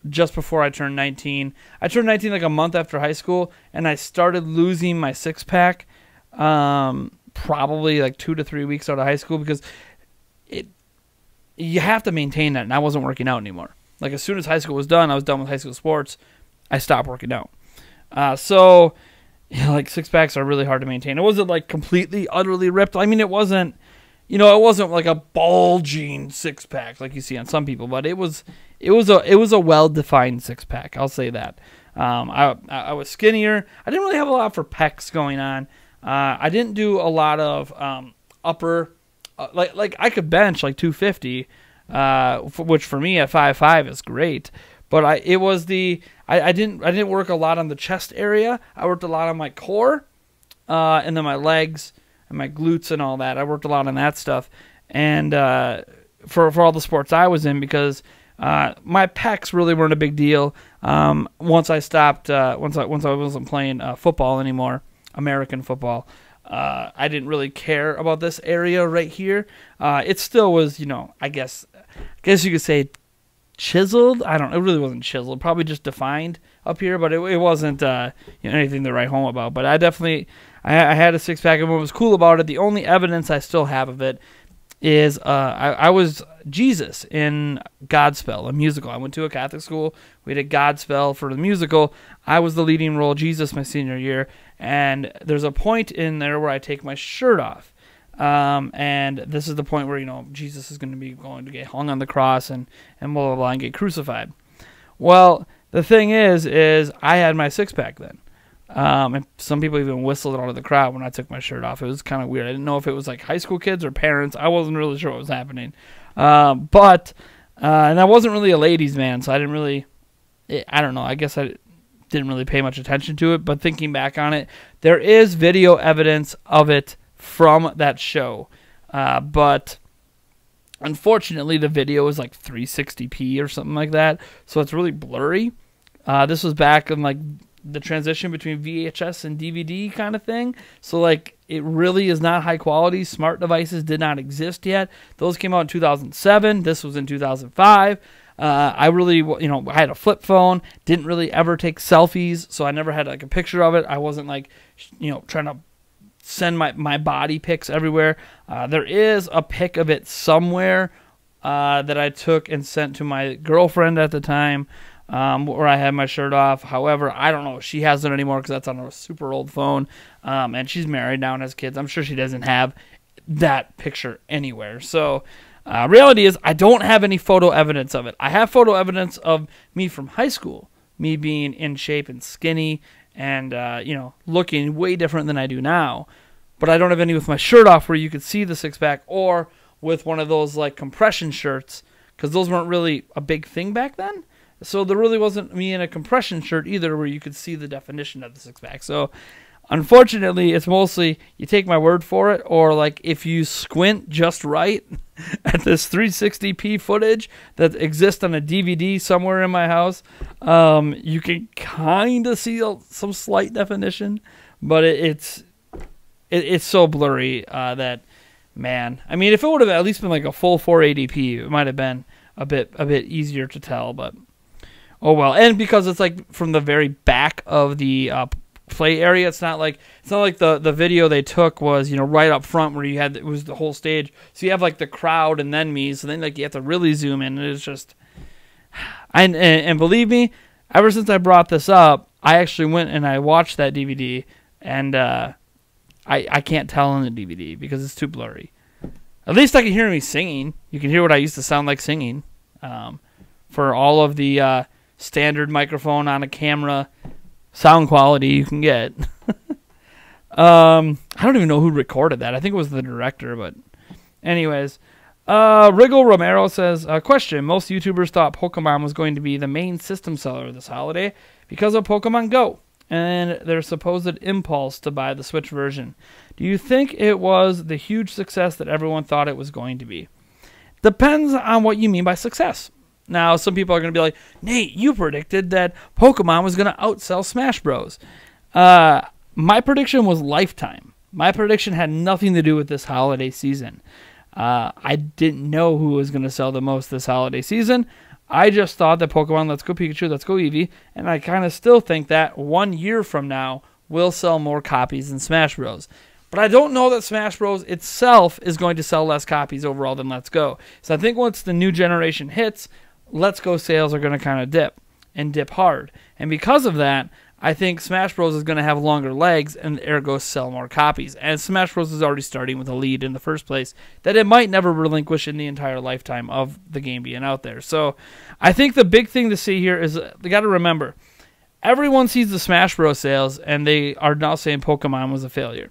just before I turned 19. I turned 19 like a month after high school, and I started losing my six-pack probably like 2 to 3 weeks out of high school, because you have to maintain that, and I wasn't working out anymore. Like as soon as high school was done, I was done with high school sports, I stopped working out. So like six-packs are really hard to maintain. It wasn't like completely, utterly ripped. I mean, it wasn't, it wasn't like a bulging six-pack like you see on some people, but it was a well-defined six-pack. I'll say that. I was skinnier. I didn't really have a lot for pecs going on. I didn't do a lot of upper, like I could bench like 250, which for me at 5'5" is great. But I didn't work a lot on the chest area. I worked a lot on my core, and then my legs and my glutes and all that. I worked a lot on that stuff, and for all the sports I was in, because my pecs really weren't a big deal. Once I stopped, once I wasn't playing football anymore, American football, I didn't really care about this area right here. It still was, I guess you could say, chiseled. I don't know. It really wasn't chiseled. Probably just defined up here, but it wasn't anything to write home about. But I definitely, I had a six-pack, and what was cool about it, the only evidence I still have of it is I was Jesus in Godspell, a musical. I went to a Catholic school. We did Godspell for the musical. I was the leading role, Jesus, my senior year. And there's a point in there where I take my shirt off. And this is the point where, Jesus is going to get hung on the cross and blah, blah, blah, and get crucified. Well, the thing is I had my six-pack then. And some people even whistled out of the crowd when I took my shirt off. It was kind of weird. I didn't know if it was like high school kids or parents. I wasn't really sure what was happening. And I wasn't really a ladies' man, so I didn't really, I don't know. I guess I didn't really pay much attention to it. But thinking back on it, there is video evidence of it from that show. But unfortunately, the video is like 360p or something like that, so it's really blurry. This was back in like the transition between VHS and DVD kind of thing. So like it really is not high quality. Smart devices did not exist yet. Those came out in 2007. This was in 2005. I really, I had a flip phone, didn't really ever take selfies, so I never had like a picture of it. I wasn't like, trying to send my body pics everywhere. There is a pic of it somewhere that I took and sent to my girlfriend at the time, where I had my shirt off. However, I don't know if she has it anymore because that's on a super old phone, and she's married now and has kids. I'm sure she doesn't have that picture anywhere. So reality is I don't have any photo evidence of it. I have photo evidence of me from high school, me being in shape and skinny and, looking way different than I do now. But I don't have any with my shirt off where you could see the six-pack, or with one of those like compression shirts, because those weren't really a big thing back then. So there really wasn't me in a compression shirt either where you could see the definition of the six-pack. So unfortunately, it's mostly you take my word for it, or like if you squint just right at this 360p footage that exists on a DVD somewhere in my house, you can kind of see some slight definition, but it's so blurry that, man. I mean, if it would have at least been like a full 480p, it might have been a bit easier to tell, but oh well. And because it's like from the very back of the play area, it's not like the video they took was right up front where it was the whole stage. So you have like the crowd and then me. So then like you have to really zoom in. And it's just, and believe me, ever since I brought this up, I actually went and I watched that DVD, and I can't tell on the DVD because it's too blurry. At least I can hear me singing. You can hear what I used to sound like singing. For all of the standard microphone on a camera sound quality you can get. I don't even know who recorded that. I think it was the director, but anyways. Wriggle Romero says, question, most YouTubers thought Pokemon was going to be the main system seller this holiday because of Pokemon Go and their supposed impulse to buy the Switch version. Do you think it was the huge success that everyone thought it was going to be? Depends on what you mean by success. Now, some people are going to be like, Nate, you predicted that Pokemon was going to outsell Smash Bros. My prediction was Lifetime. My prediction had nothing to do with this holiday season. I didn't know who was going to sell the most this holiday season. I just thought that Pokemon Let's Go Pikachu, Let's Go Eevee, and I kind of still think that 1 year from now will sell more copies than Smash Bros. But I don't know that Smash Bros. Itself is going to sell less copies overall than Let's Go. So I think once the new generation hits, Let's Go sales are going to kind of dip, and dip hard. And because of that, I think Smash Bros. Is going to have longer legs and ergo sell more copies. And Smash Bros. Is already starting with a lead in the first place that it might never relinquish in the entire lifetime of the game being out there. So I think the big thing to see here is they got to remember, everyone sees the Smash Bros. Sales and they are now saying Pokemon was a failure.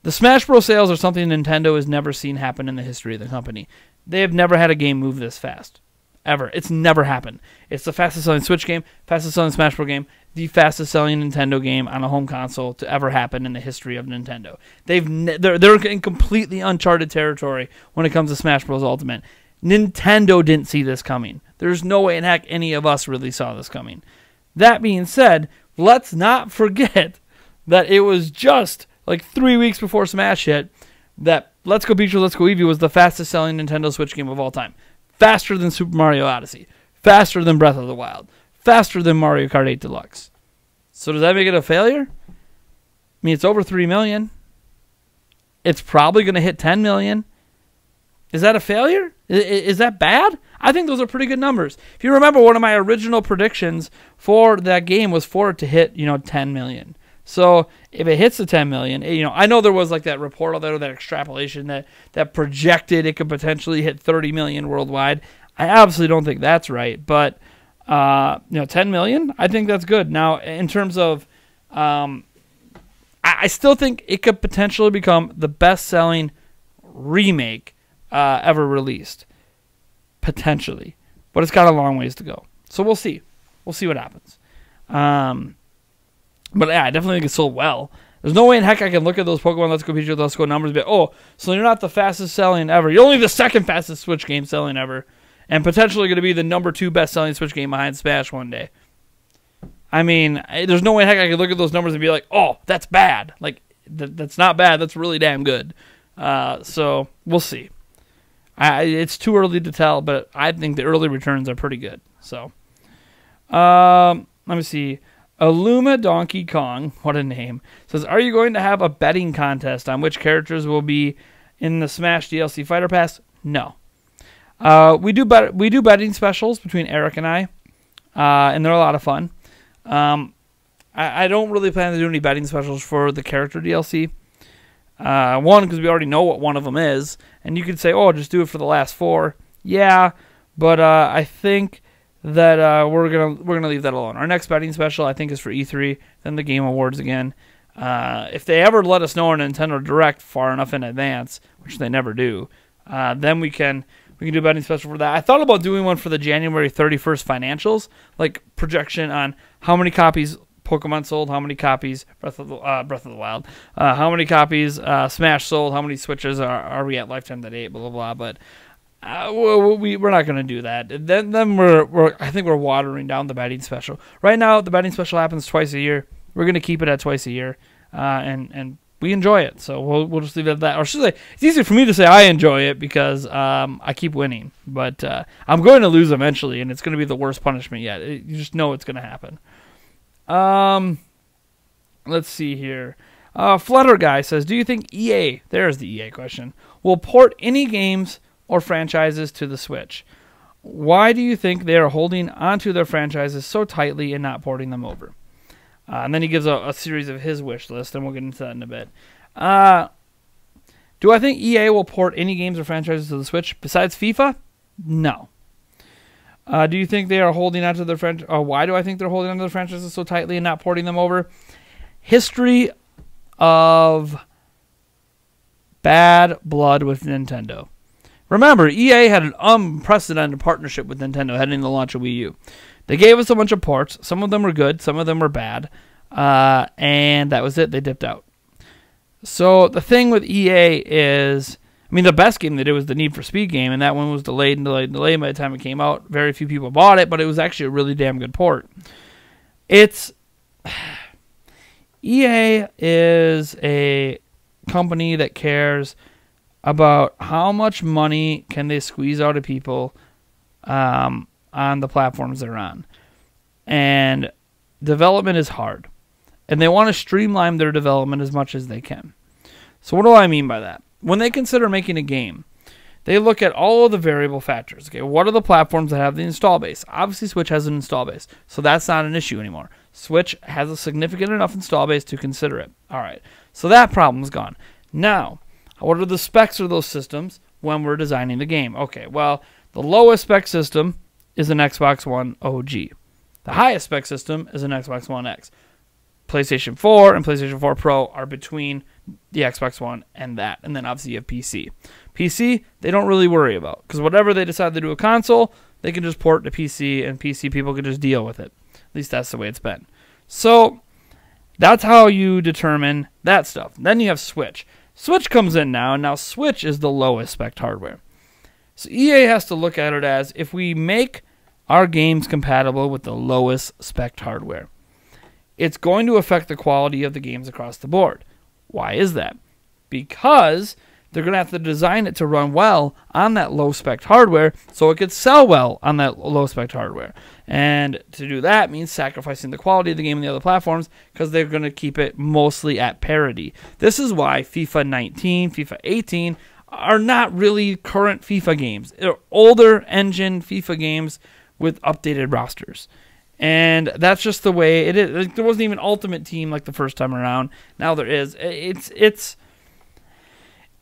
The Smash Bros. Sales are something Nintendo has never seen happen in the history of the company. They have never had a game move this fast. Ever. It's never happened. It's the fastest selling Switch game, fastest selling Smash Bros. Game, the fastest selling Nintendo game on a home console to ever happen in the history of Nintendo. They're in completely uncharted territory when it comes to Smash Bros. Ultimate. Nintendo didn't see this coming. There's no way in heck any of us really saw this coming. That being said, let's not forget that it was just like 3 weeks before Smash hit that Let's Go Pikachu, Let's Go Eevee was the fastest selling Nintendo Switch game of all time. faster than Super Mario Odyssey, faster than Breath of the Wild, faster than Mario Kart 8 Deluxe. So does that make it a failure? I mean, it's over 3 million. It's probably going to hit 10 million. Is that a failure? Is that bad? I think those are pretty good numbers. If you remember, one of my original predictions for that game was for it to hit, 10 million. So if it hits the 10 million, I know there was like that report out there, that extrapolation that projected it could potentially hit 30 million worldwide. I absolutely don't think that's right, but 10 million, I think that's good. Now, in terms of, I still think it could potentially become the best-selling remake ever released, potentially, but it's got a long ways to go. So we'll see. We'll see what happens. But yeah, I definitely think it sold well. There's no way in heck I can look at those Pokemon Let's Go Pikachu Let's Go numbers and be like, oh, so you're not the fastest selling ever. You're only the second fastest Switch game selling ever, and potentially going to be the number 2 best selling Switch game behind Smash one day. I mean, there's no way in heck I could look at those numbers and be like, oh, that's bad. Like, that's not bad. That's really damn good. So we'll see. It's too early to tell, but I think the early returns are pretty good. So, let me see. Illuma Donkey Kong, what a name, says, are you going to have a betting contest on which characters will be in the Smash DLC Fighter Pass? No. We do betting specials between Eric and I, and they're a lot of fun. I don't really plan to do any betting specials for the character DLC. One, because we already know what one of them is, and you could say, oh, just do it for the last 4. Yeah, but I think that we're gonna leave that alone. Our next betting special, I think, is for E3, then the Game Awards again. If they ever let us know on Nintendo Direct far enough in advance, which they never do, then we can do a betting special for that. I thought about doing one for the January 31st financials, like projection on how many copies Pokemon sold, how many copies Breath of the Wild, how many copies Smash sold, how many Switches are we at lifetime to date, blah blah blah. But we're not going to do that. Then I think we're watering down the betting special. Right now, the betting special happens twice a year. We're going to keep it at twice a year, and we enjoy it. So we'll just leave it at that. Or should I say, it's easier for me to say I enjoy it because I keep winning, but I'm going to lose eventually, and it's going to be the worst punishment yet. You just know it's going to happen. Let's see here. Flutter Guy says, do you think EA, there's the EA question, will port any games or franchises to the Switch? Why do you think they are holding onto their franchises so tightly and not porting them over? And then he gives a series of his wish list, and we'll get into that in a bit. Do I think EA will port any games or franchises to the Switch besides FIFA? No. Do you think they are holding onto their why do I think they're holding onto their franchises so tightly and not porting them over? History of bad blood with Nintendo. Remember, EA had an unprecedented partnership with Nintendo heading to the launch of Wii U. They gave us a bunch of ports. Some of them were good. Some of them were bad. And that was it. They dipped out. So the thing with EA is, the best game they did was the Need for Speed game, and that one was delayed. By the time it came out, very few people bought it, but it was actually a really damn good port. EA is a company that cares about how much money can they squeeze out of people on the platforms they're on. And development is hard. And they want to streamline their development as much as they can. So what do I mean by that? When they consider making a game, they look at all of the variable factors. Okay, what are the platforms that have the install base? Obviously, Switch has an install base, so that's not an issue anymore. Switch has a significant enough install base to consider it. All right, so that problem's gone. Now, what are the specs of those systems when we're designing the game? Okay, well, the lowest spec system is an Xbox One OG. The highest spec system is an Xbox One X. PlayStation 4 and PlayStation 4 Pro are between the Xbox One and that. And then obviously you have PC. PC, they don't really worry about, because whatever they decide to do a console, they can just port to PC, and PC people can just deal with it. At least that's the way it's been. So that's how you determine that stuff. Then you have Switch. Switch comes in now, and now Switch is the lowest spec hardware. So EA has to look at it as, if we make our games compatible with the lowest spec hardware, it's going to affect the quality of the games across the board. Why is that? Because they're going to have to design it to run well on that low-spec hardware so it could sell well on that low-spec hardware. And to do that means sacrificing the quality of the game on the other platforms because they're going to keep it mostly at parity. This is why FIFA 19, FIFA 18 are not really current FIFA games. They're older engine FIFA games with updated rosters. And that's just the way it is. Like, there wasn't even Ultimate Team like the first time around. Now there is.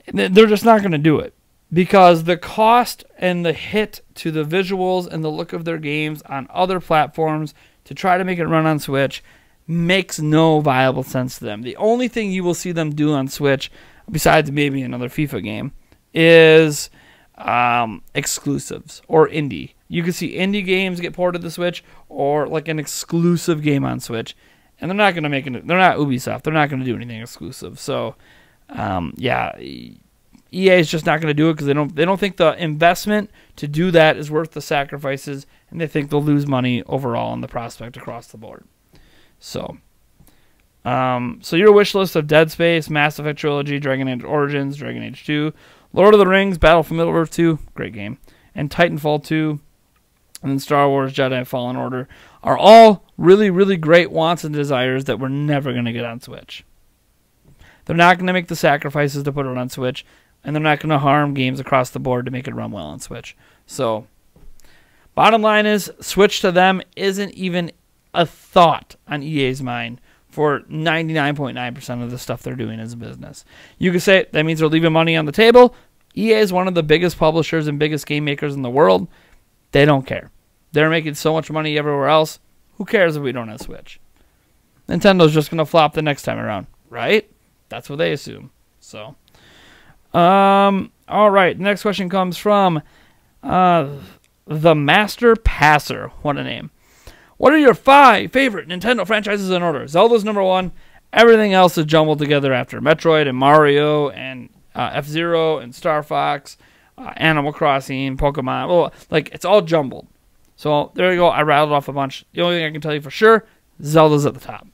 They're just not going to do it because the cost and the hit to the visuals and the look of their games on other platforms to try to make it run on Switch makes no viable sense to them. The only thing you will see them do on Switch, besides maybe another FIFA game, is exclusives or indie. You can see indie games get ported to Switch or like an exclusive game on Switch, and they're not going to make it. They're not Ubisoft. They're not going to do anything exclusive. So, yeah, EA is just not going to do it because they don't think the investment to do that is worth the sacrifices, and they think they'll lose money overall on the prospect across the board. So, so your wish list of Dead Space, Mass Effect Trilogy, Dragon Age Origins, Dragon Age 2, Lord of the Rings, Battle for Middle-earth 2, great game, and Titanfall 2, and then Star Wars Jedi Fallen Order are all really, really great wants and desires that we're never going to get on Switch. They're not going to make the sacrifices to put it on Switch, and they're not going to harm games across the board to make it run well on Switch. So, bottom line is, Switch to them isn't even a thought on EA's mind for 99.9% of the stuff they're doing as a business. You could say that means they're leaving money on the table. EA is one of the biggest publishers and biggest game makers in the world. They don't care. They're making so much money everywhere else. Who cares if we don't have Switch? Nintendo's just going to flop the next time around, right? That's what they assume. So, all right. Next question comes from the Master Passer. What a name. What are your 5 favorite Nintendo franchises in order? Zelda's number 1. Everything else is jumbled together after. Metroid and Mario and F-Zero and Star Fox, Animal Crossing, Pokemon. Well, like, it's all jumbled. So there you go. I rattled off a bunch. The only thing I can tell you for sure, Zelda's at the top.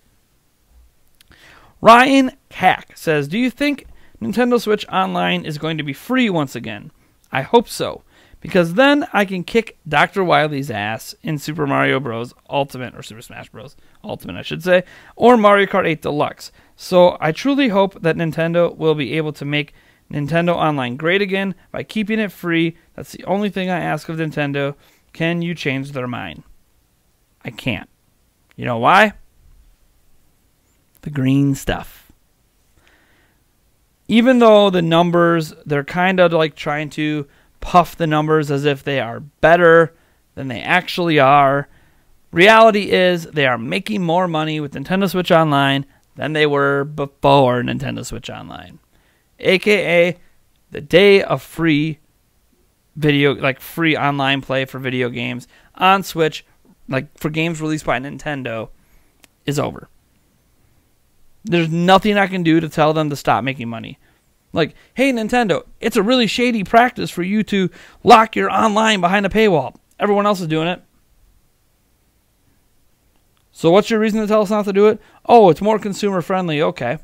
Ryan Cack says, do you think Nintendo Switch Online is going to be free once again? I hope so, because then I can kick Dr. Wily's ass in Super Mario Bros. Ultimate, or Super Smash Bros. Ultimate, I should say, or Mario Kart 8 Deluxe. So I truly hope that Nintendo will be able to make Nintendo Online great again by keeping it free. That's the only thing I ask of Nintendo. Can you change their mind? I can't. You know why? The green stuff. Even though the numbers, they're kind of like trying to puff the numbers as if they are better than they actually are. Reality is they are making more money with Nintendo Switch Online than they were before Nintendo Switch Online. AKA the day of free video, like free online play for video games on Switch, like for games released by Nintendo, is over. There's nothing I can do to tell them to stop making money. Like, hey, Nintendo, it's a really shady practice for you to lock your online behind a paywall. Everyone else is doing it. So what's your reason to tell us not to do it? Oh, it's more consumer friendly. Okay.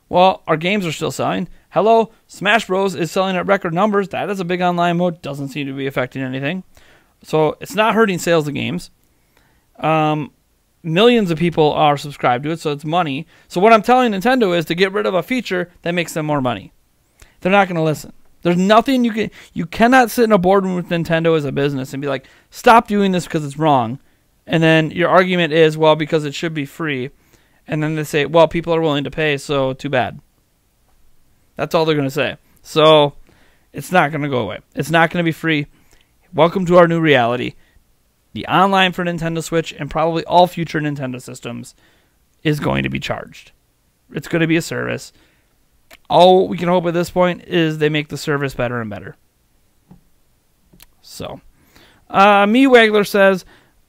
Well, our games are still selling. Hello, Smash Bros. Is selling at record numbers. That is a big online mode. Doesn't seem to be affecting anything. So it's not hurting sales of games. Millions of people are subscribed to it, so it's money. So what I'm telling Nintendo is to get rid of a feature that makes them more money. They're not going to listen. There's nothing you cannot sit in a boardroom with Nintendo as a business and be like, stop doing this because it's wrong. And then your argument is, well, because it should be free. And then they say, well, people are willing to pay, so too bad. That's all they're going to say. So it's not going to go away. It's not going to be free. Welcome to our new reality. The online for Nintendo Switch and probably all future Nintendo systems is going to be charged. It's going to be a service. All we can hope at this point is they make the service better and better. So, Me Wagler says,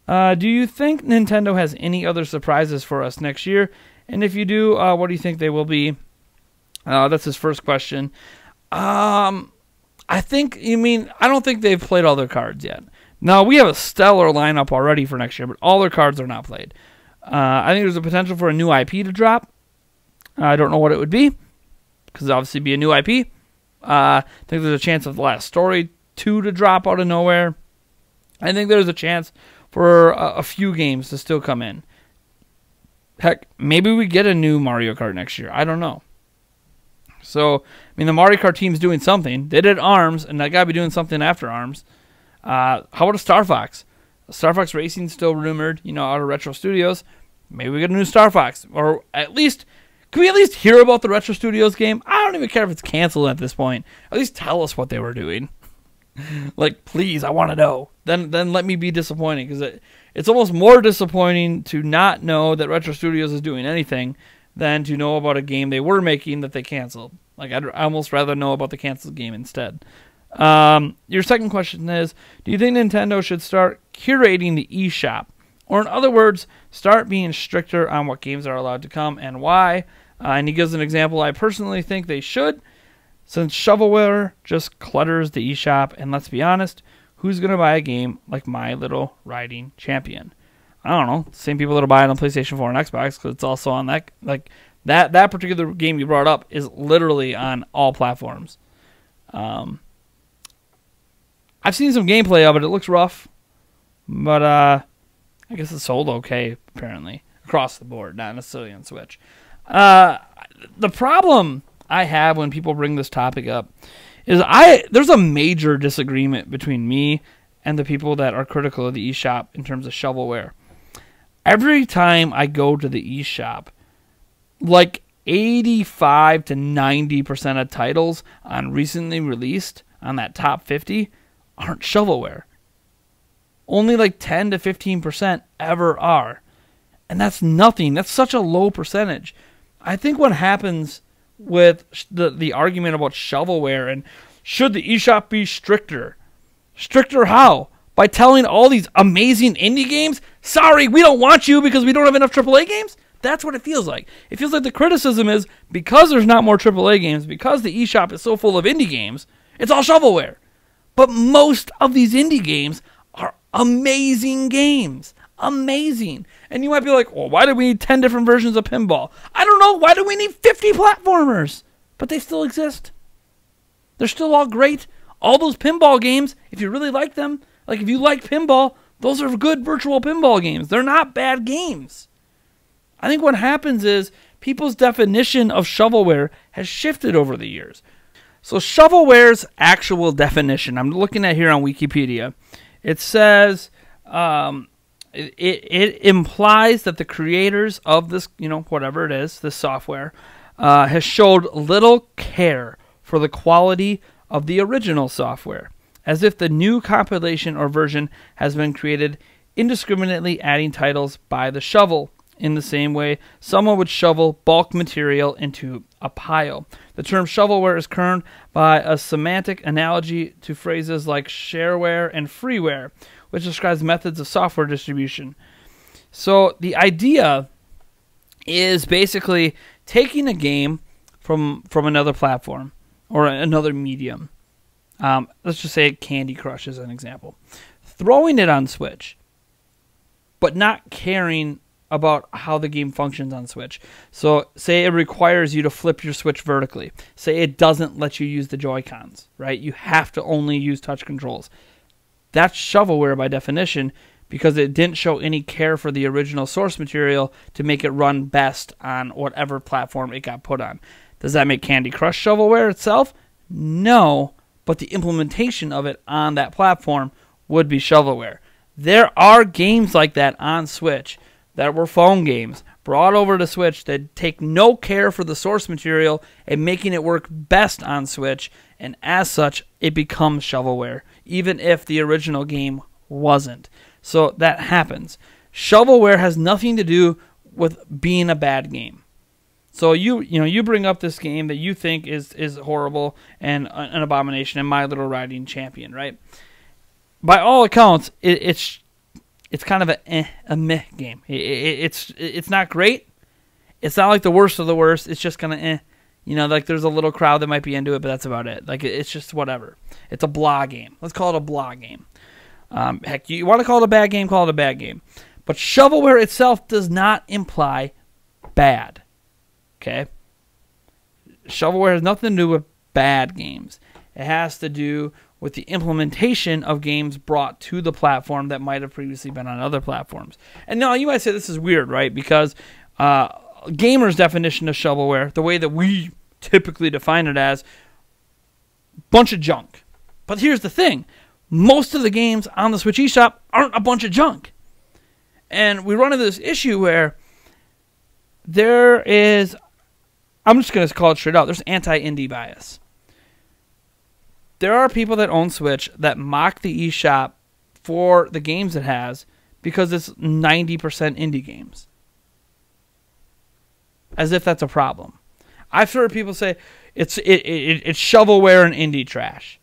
do you think Nintendo has any other surprises for us next year? And if you do, what do you think they will be? That's his first question. I don't think they've played all their cards yet. Now, we have a stellar lineup already for next year, but all their cards are not played. I think there's a potential for a new IP to drop. I don't know what it would be, because it'd obviously be a new IP. I think there's a chance of The Last Story 2 to drop out of nowhere. I think there's a chance for a few games to still come in. Heck, maybe we get a new Mario Kart next year. I don't know. So, I mean, the Mario Kart team's doing something. They did ARMS, and they got to be doing something after ARMS. How about a Star Fox? Star Fox Racing's still rumored, out of Retro Studios. Maybe we get a new Star Fox. Or at least, can we at least hear about the Retro Studios game? I don't even care if it's canceled at this point. At least tell us what they were doing. Like, please, I want to know. Then let me be disappointed, because it's almost more disappointing to not know that Retro Studios is doing anything than to know about a game they were making that they canceled. Like, I'd almost rather know about the canceled game instead. Your second question is, do you think Nintendo should start curating the eShop? Or in other words, start being stricter on what games are allowed to come and why? And he gives an example. I personally think they should, since shovelware just clutters the eShop, and let's be honest, who's going to buy a game like My Little Riding Champion? I don't know. Same people that'll buy it on PlayStation 4 and Xbox, because it's also on that. Like that particular game you brought up is literally on all platforms. I've seen some gameplay of it. It looks rough, but I guess it's sold okay apparently across the board, not necessarily on Switch. The problem I have when people bring this topic up is there's a major disagreement between me and the people that are critical of the eShop in terms of shovelware. Every time I go to the eShop, like 85 to 90% of titles on recently released on that top 50 aren't shovelware. Only like 10 to 15% ever are. And that's nothing. That's such a low percentage. I think what happens with the argument about shovelware and should the eShop be stricter? Stricter how? By telling all these amazing indie games, sorry, we don't want you because we don't have enough AAA games? That's what it feels like. It feels like the criticism is because there's not more AAA games, because the eShop is so full of indie games, it's all shovelware. But most of these indie games are amazing games. Amazing. And you might be like, well, why do we need 10 different versions of pinball? I don't know. Why do we need 50 platformers? But they still exist. They're still all great. All those pinball games, if you really like them, like if you like pinball, those are good virtual pinball games. They're not bad games. I think what happens is people's definition of shovelware has shifted over the years. So shovelware's actual definition, I'm looking at here on Wikipedia. It says it implies that the creators of this, whatever it is, this software, has showed little care for the quality of the original software, as if the new compilation or version has been created indiscriminately adding titles by the shovel. In the same way, someone would shovel bulk material into a pile. The term shovelware is current by a semantic analogy to phrases like shareware and freeware, which describes methods of software distribution. So the idea is basically taking a game from another platform or another medium. Let's just say Candy Crush as an example. Throwing it on Switch, but not caring about how the game functions on Switch. So say it requires you to flip your Switch vertically. Say it doesn't let you use the Joy-Cons, right? You have to only use touch controls. That's shovelware by definition because it didn't show any care for the original source material to make it run best on whatever platform it got put on. Does that make Candy Crush shovelware itself? No, but the implementation of it on that platform would be shovelware. There are games like that on Switch that were phone games brought over to Switch that take no care for the source material and making it work best on Switch, and as such, it becomes shovelware, even if the original game wasn't. So that happens. Shovelware has nothing to do with being a bad game. So you bring up this game that you think is horrible and an abomination, and My Little Riding Champion, right? By all accounts, it's kind of a meh game. It's not great. It's not like the worst of the worst. It's just kind of like there's a little crowd that might be into it, but that's about it. Like it's just whatever. It's a blah game. Let's call it a blah game. Heck, you want to call it a bad game, call it a bad game. But shovelware itself does not imply bad. Okay? Shovelware has nothing to do with bad games. It has to do with the implementation of games brought to the platform that might have previously been on other platforms. And now you might say this is weird, right? Because gamers' definition of shovelware, the way that we typically define it as, bunch of junk. But here's the thing. Most of the games on the Switch eShop aren't a bunch of junk. And we run into this issue where there is, I'm just going to call it straight out, there's anti-indie bias. There are people that own Switch that mock the eShop for the games it has because it's 90% indie games. As if that's a problem. I've heard people say it's shovelware and indie trash.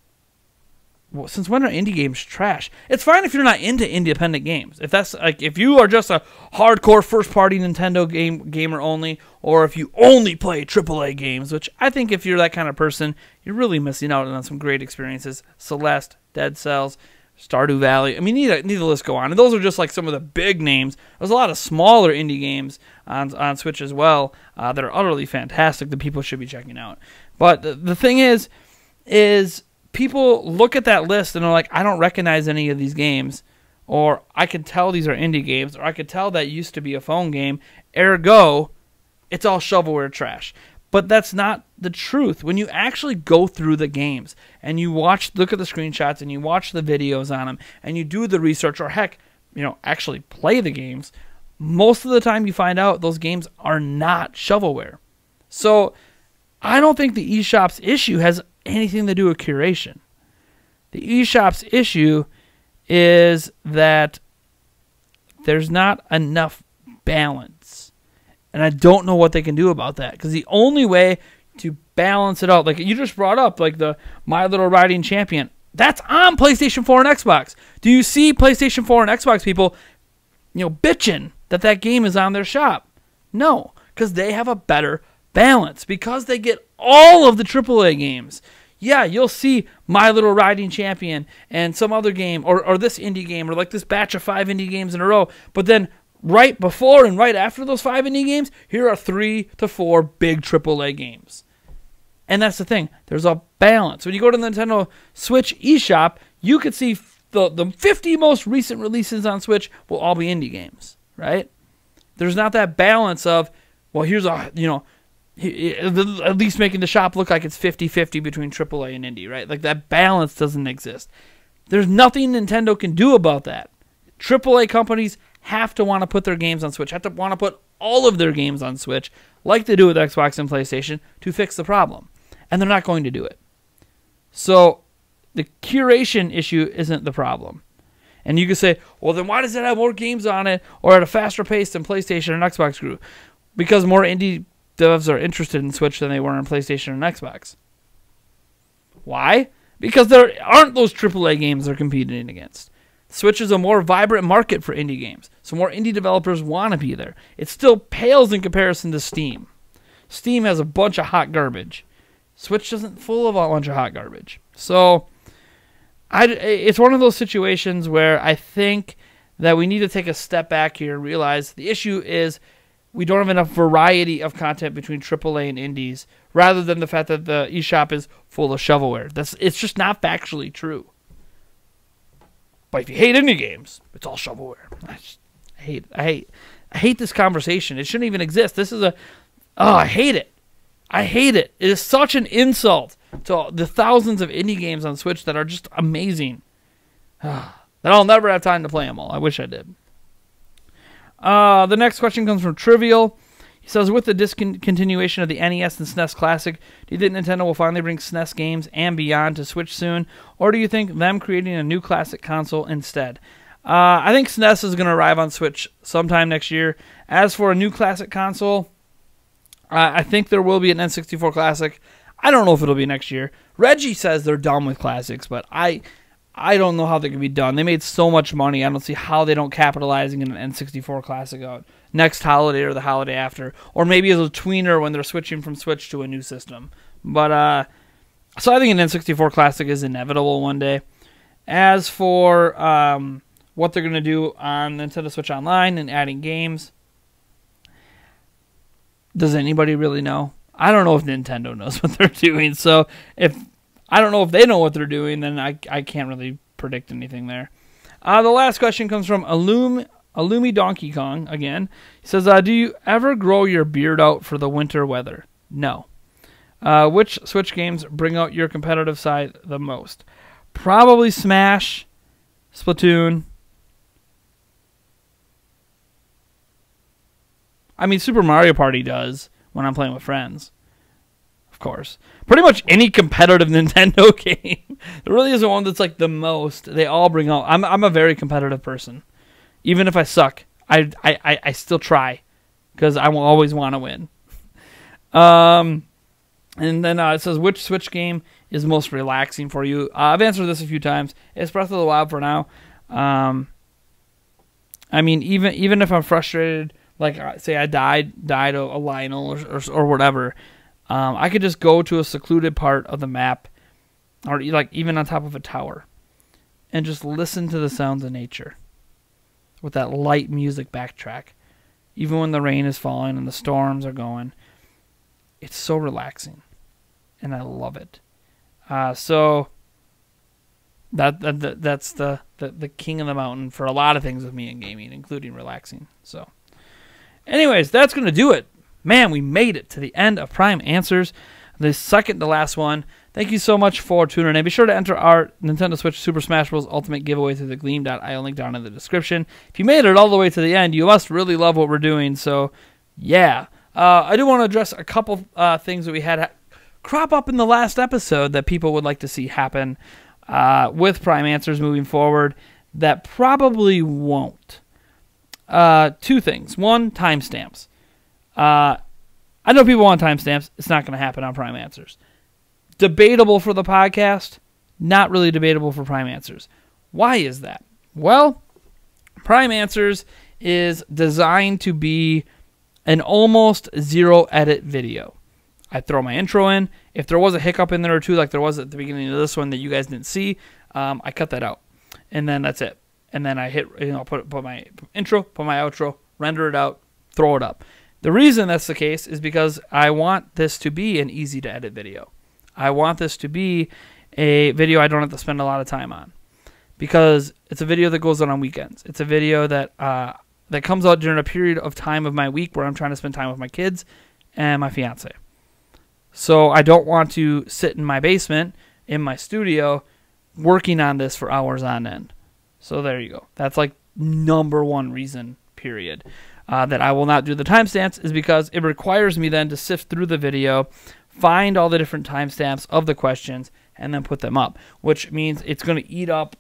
Well, since when are indie games trash? It's fine if you're not into independent games. If that's like if you are just a hardcore first-party Nintendo gamer only, or if you only play AAA games, which I think if you're that kind of person, you're really missing out on some great experiences. Celeste, Dead Cells, Stardew Valley. I mean, need the list go on. And those are just like some of the big names. There's a lot of smaller indie games on Switch as well that are utterly fantastic that people should be checking out. But the thing is people look at that list and they're like, I don't recognize any of these games, or I could tell these are indie games, or I could tell that used to be a phone game, ergo, it's all shovelware trash. But that's not the truth. When you actually go through the games and you look at the screenshots and you watch the videos on them and you do the research, or heck, actually play the games, most of the time you find out those games are not shovelware. So I don't think the eShop's issue has anything to do with curation. The eShop's issue is that there's not enough balance. And I don't know what they can do about that. Because the only way to balance it out, like you just brought up, like the My Little Riding Champion, that's on PlayStation 4 and Xbox. Do you see PlayStation 4 and Xbox people, bitching that game is on their shop? No, because they have a better balance, because they get all of the AAA games. Yeah, you'll see My Little Riding Champion and some other game, or this indie game, or like this batch of 5 indie games in a row. But then right before and right after those 5 indie games, here are 3 to 4 big AAA games. And that's the thing. There's a balance. When you go to the Nintendo Switch eShop, you could see the 50 most recent releases on Switch will all be indie games, right? There's not that balance of, well, here's a, at least making the shop look like it's 50-50 between AAA and indie, right? Like that balance doesn't exist. There's nothing Nintendo can do about that. AAA companies have to want to put their games on Switch, have to want to put all of their games on Switch, like they do with Xbox and PlayStation, to fix the problem. And they're not going to do it. So the curation issue isn't the problem. And you can say, well, then why does it have more games on it or at a faster pace than PlayStation and Xbox grew? Because more indie devs are interested in Switch than they were in PlayStation and Xbox. Why? Because there aren't those AAA games they're competing against. Switch is a more vibrant market for indie games, so more indie developers want to be there. It still pales in comparison to Steam. Steam has a bunch of hot garbage. Switch isn't full of a bunch of hot garbage. So it's one of those situations where I think that we need to take a step back here and realize the issue is we don't have enough variety of content between AAA and indies, rather than the fact that the eShop is full of shovelware. It's just not factually true. But if you hate indie games, it's all shovelware. I hate this conversation. It shouldn't even exist. I hate it. I hate it. It is such an insult to the thousands of indie games on Switch that are just amazing. That I'll never have time to play them all. I wish I did. The next question comes from Trivial. He says, with the discontinuation of the NES and SNES Classic, do you think Nintendo will finally bring SNES games and beyond to Switch soon? Or do you think them creating a new classic console instead? I think SNES is going to arrive on Switch sometime next year. As for a new classic console, I think there will be an N64 Classic. I don't know if it'll be next year. Reggie says they're done with classics, but I don't know how they can be done. They made so much money. I don't see how they don't capitalizing in an N64 Classic out next holiday or the holiday after. Or maybe as a tweener when they're switching from Switch to a new system. But so I think an N64 Classic is inevitable one day. As for what they're going to do on Nintendo Switch Online and adding games, does anybody really know? I don't know if Nintendo knows what they're doing. So if I don't know if they know what they're doing, then I can't really predict anything there. The last question comes from Illumi Donkey Kong again. He says, do you ever grow your beard out for the winter weather? No. Which Switch games bring out your competitive side the most? Probably Smash, Splatoon. I mean, Super Mario Party does when I'm playing with friends. Of course. Pretty much any competitive Nintendo game. There really isn't one that's like the most. They all bring out. I'm a very competitive person. Even if I suck, I still try because I will always want to win. And then it says, which Switch game is most relaxing for you? I've answered this a few times. It's Breath of the Wild for now. I mean, even if I'm frustrated, like say I died a Lionel or whatever, I could just go to a secluded part of the map, or like even on top of a tower, and just listen to the sounds of nature with that light music backtrack. Even when the rain is falling and the storms are going, it's so relaxing, and I love it. So that's the king of the mountain for a lot of things with me in gaming, including relaxing. So, anyways, that's gonna do it. Man, we made it to the end of Prime Answers, the second to last one. Thank you so much for tuning in. Be sure to enter our Nintendo Switch Super Smash Bros. Ultimate giveaway through the Gleam.io link down in the description. If you made it all the way to the end, you must really love what we're doing. So, yeah. I do want to address a couple things that we had crop up in the last episode that people would like to see happen with Prime Answers moving forward that probably won't. Two things. One, timestamps. I know people want timestamps. It's not going to happen on Prime Answers. Debatable for the podcast. Not really debatable for Prime Answers. Why is that? Well, Prime Answers is designed to be an almost zero edit video. I throw my intro in. If there was a hiccup in there or two, like there was at the beginning of this one that you guys didn't see, I cut that out. And then that's it. And then I hit, put my intro, put my outro, render it out, throw it up. The reason that's the case is because I want this to be an easy to edit video. I want this to be a video I don't have to spend a lot of time on, because it's a video that goes on weekends. It's a video that that comes out during a period of time of my week where I'm trying to spend time with my kids and my fiance. So I don't want to sit in my basement in my studio working on this for hours on end. So there you go. That's like number one reason, period, that I will not do the timestamps, is because it requires me then to sift through the video, find all the different timestamps of the questions, and then put them up, which means it's going to eat up,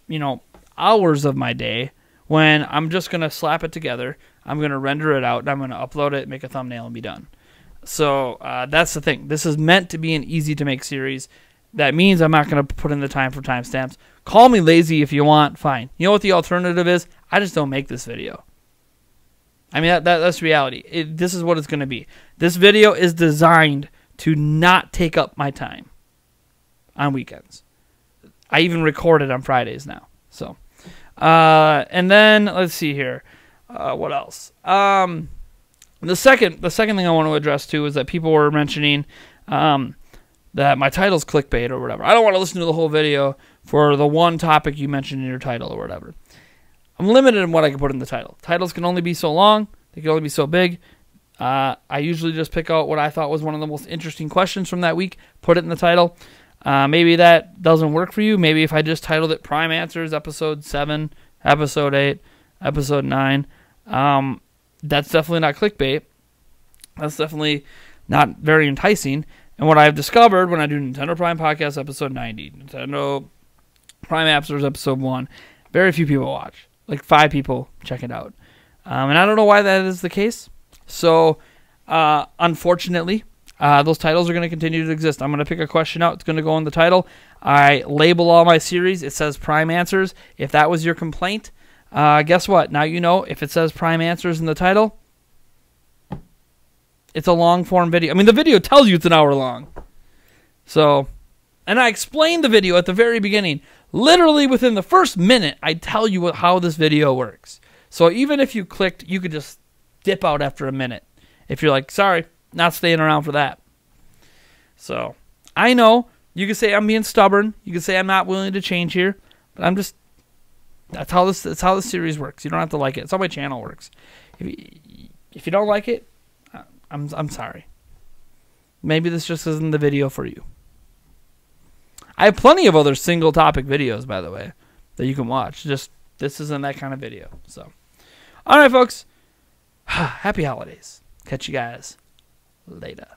hours of my day when I'm just going to slap it together. I'm going to render it out, and I'm going to upload it, make a thumbnail, and be done. So that's the thing. This is meant to be an easy-to-make series. That means I'm not going to put in the time for timestamps. Call me lazy if you want. Fine. You know what the alternative is? I just don't make this video. I mean, that's reality. This is what it's going to be. This video is designed to not take up my time on weekends. I even record it on Fridays now. So, and then let's see here. What else? The second thing I want to address too is that people were mentioning that my title's clickbait or whatever. I don't want to listen to the whole video for the one topic you mentioned in your title or whatever. I'm limited in what I can put in the title. Titles can only be so long. They can only be so big. I usually just pick out what I thought was one of the most interesting questions from that week, put it in the title. Maybe that doesn't work for you. Maybe if I just titled it Prime Answers Episode 7, Episode 8, Episode 9, that's definitely not clickbait. That's definitely not very enticing. And what I've discovered when I do Nintendo Prime Podcast Episode 90, Nintendo Prime Answers Episode 1, very few people watch. Like 5 people check it out. And I don't know why that is the case. So, unfortunately, those titles are going to continue to exist. I'm going to pick a question out. It's going to go in the title. I label all my series. It says Prime Answers. If that was your complaint, guess what? Now you know if it says Prime Answers in the title, it's a long-form video. I mean, the video tells you it's an hour long. So, and I explained the video at the very beginning. Literally within the first minute, I tell you how this video works. So even if you clicked, you could just dip out after a minute. If you're like, sorry, not staying around for that. So I know you can say I'm being stubborn. You can say I'm not willing to change here, but I'm just. That's how the series works. You don't have to like it. It's how my channel works. If you don't like it, I'm sorry. Maybe this just isn't the video for you. I have plenty of other single topic videos, by the way, that you can watch. Just this isn't that kind of video. So, all right, folks. Happy holidays. Catch you guys later.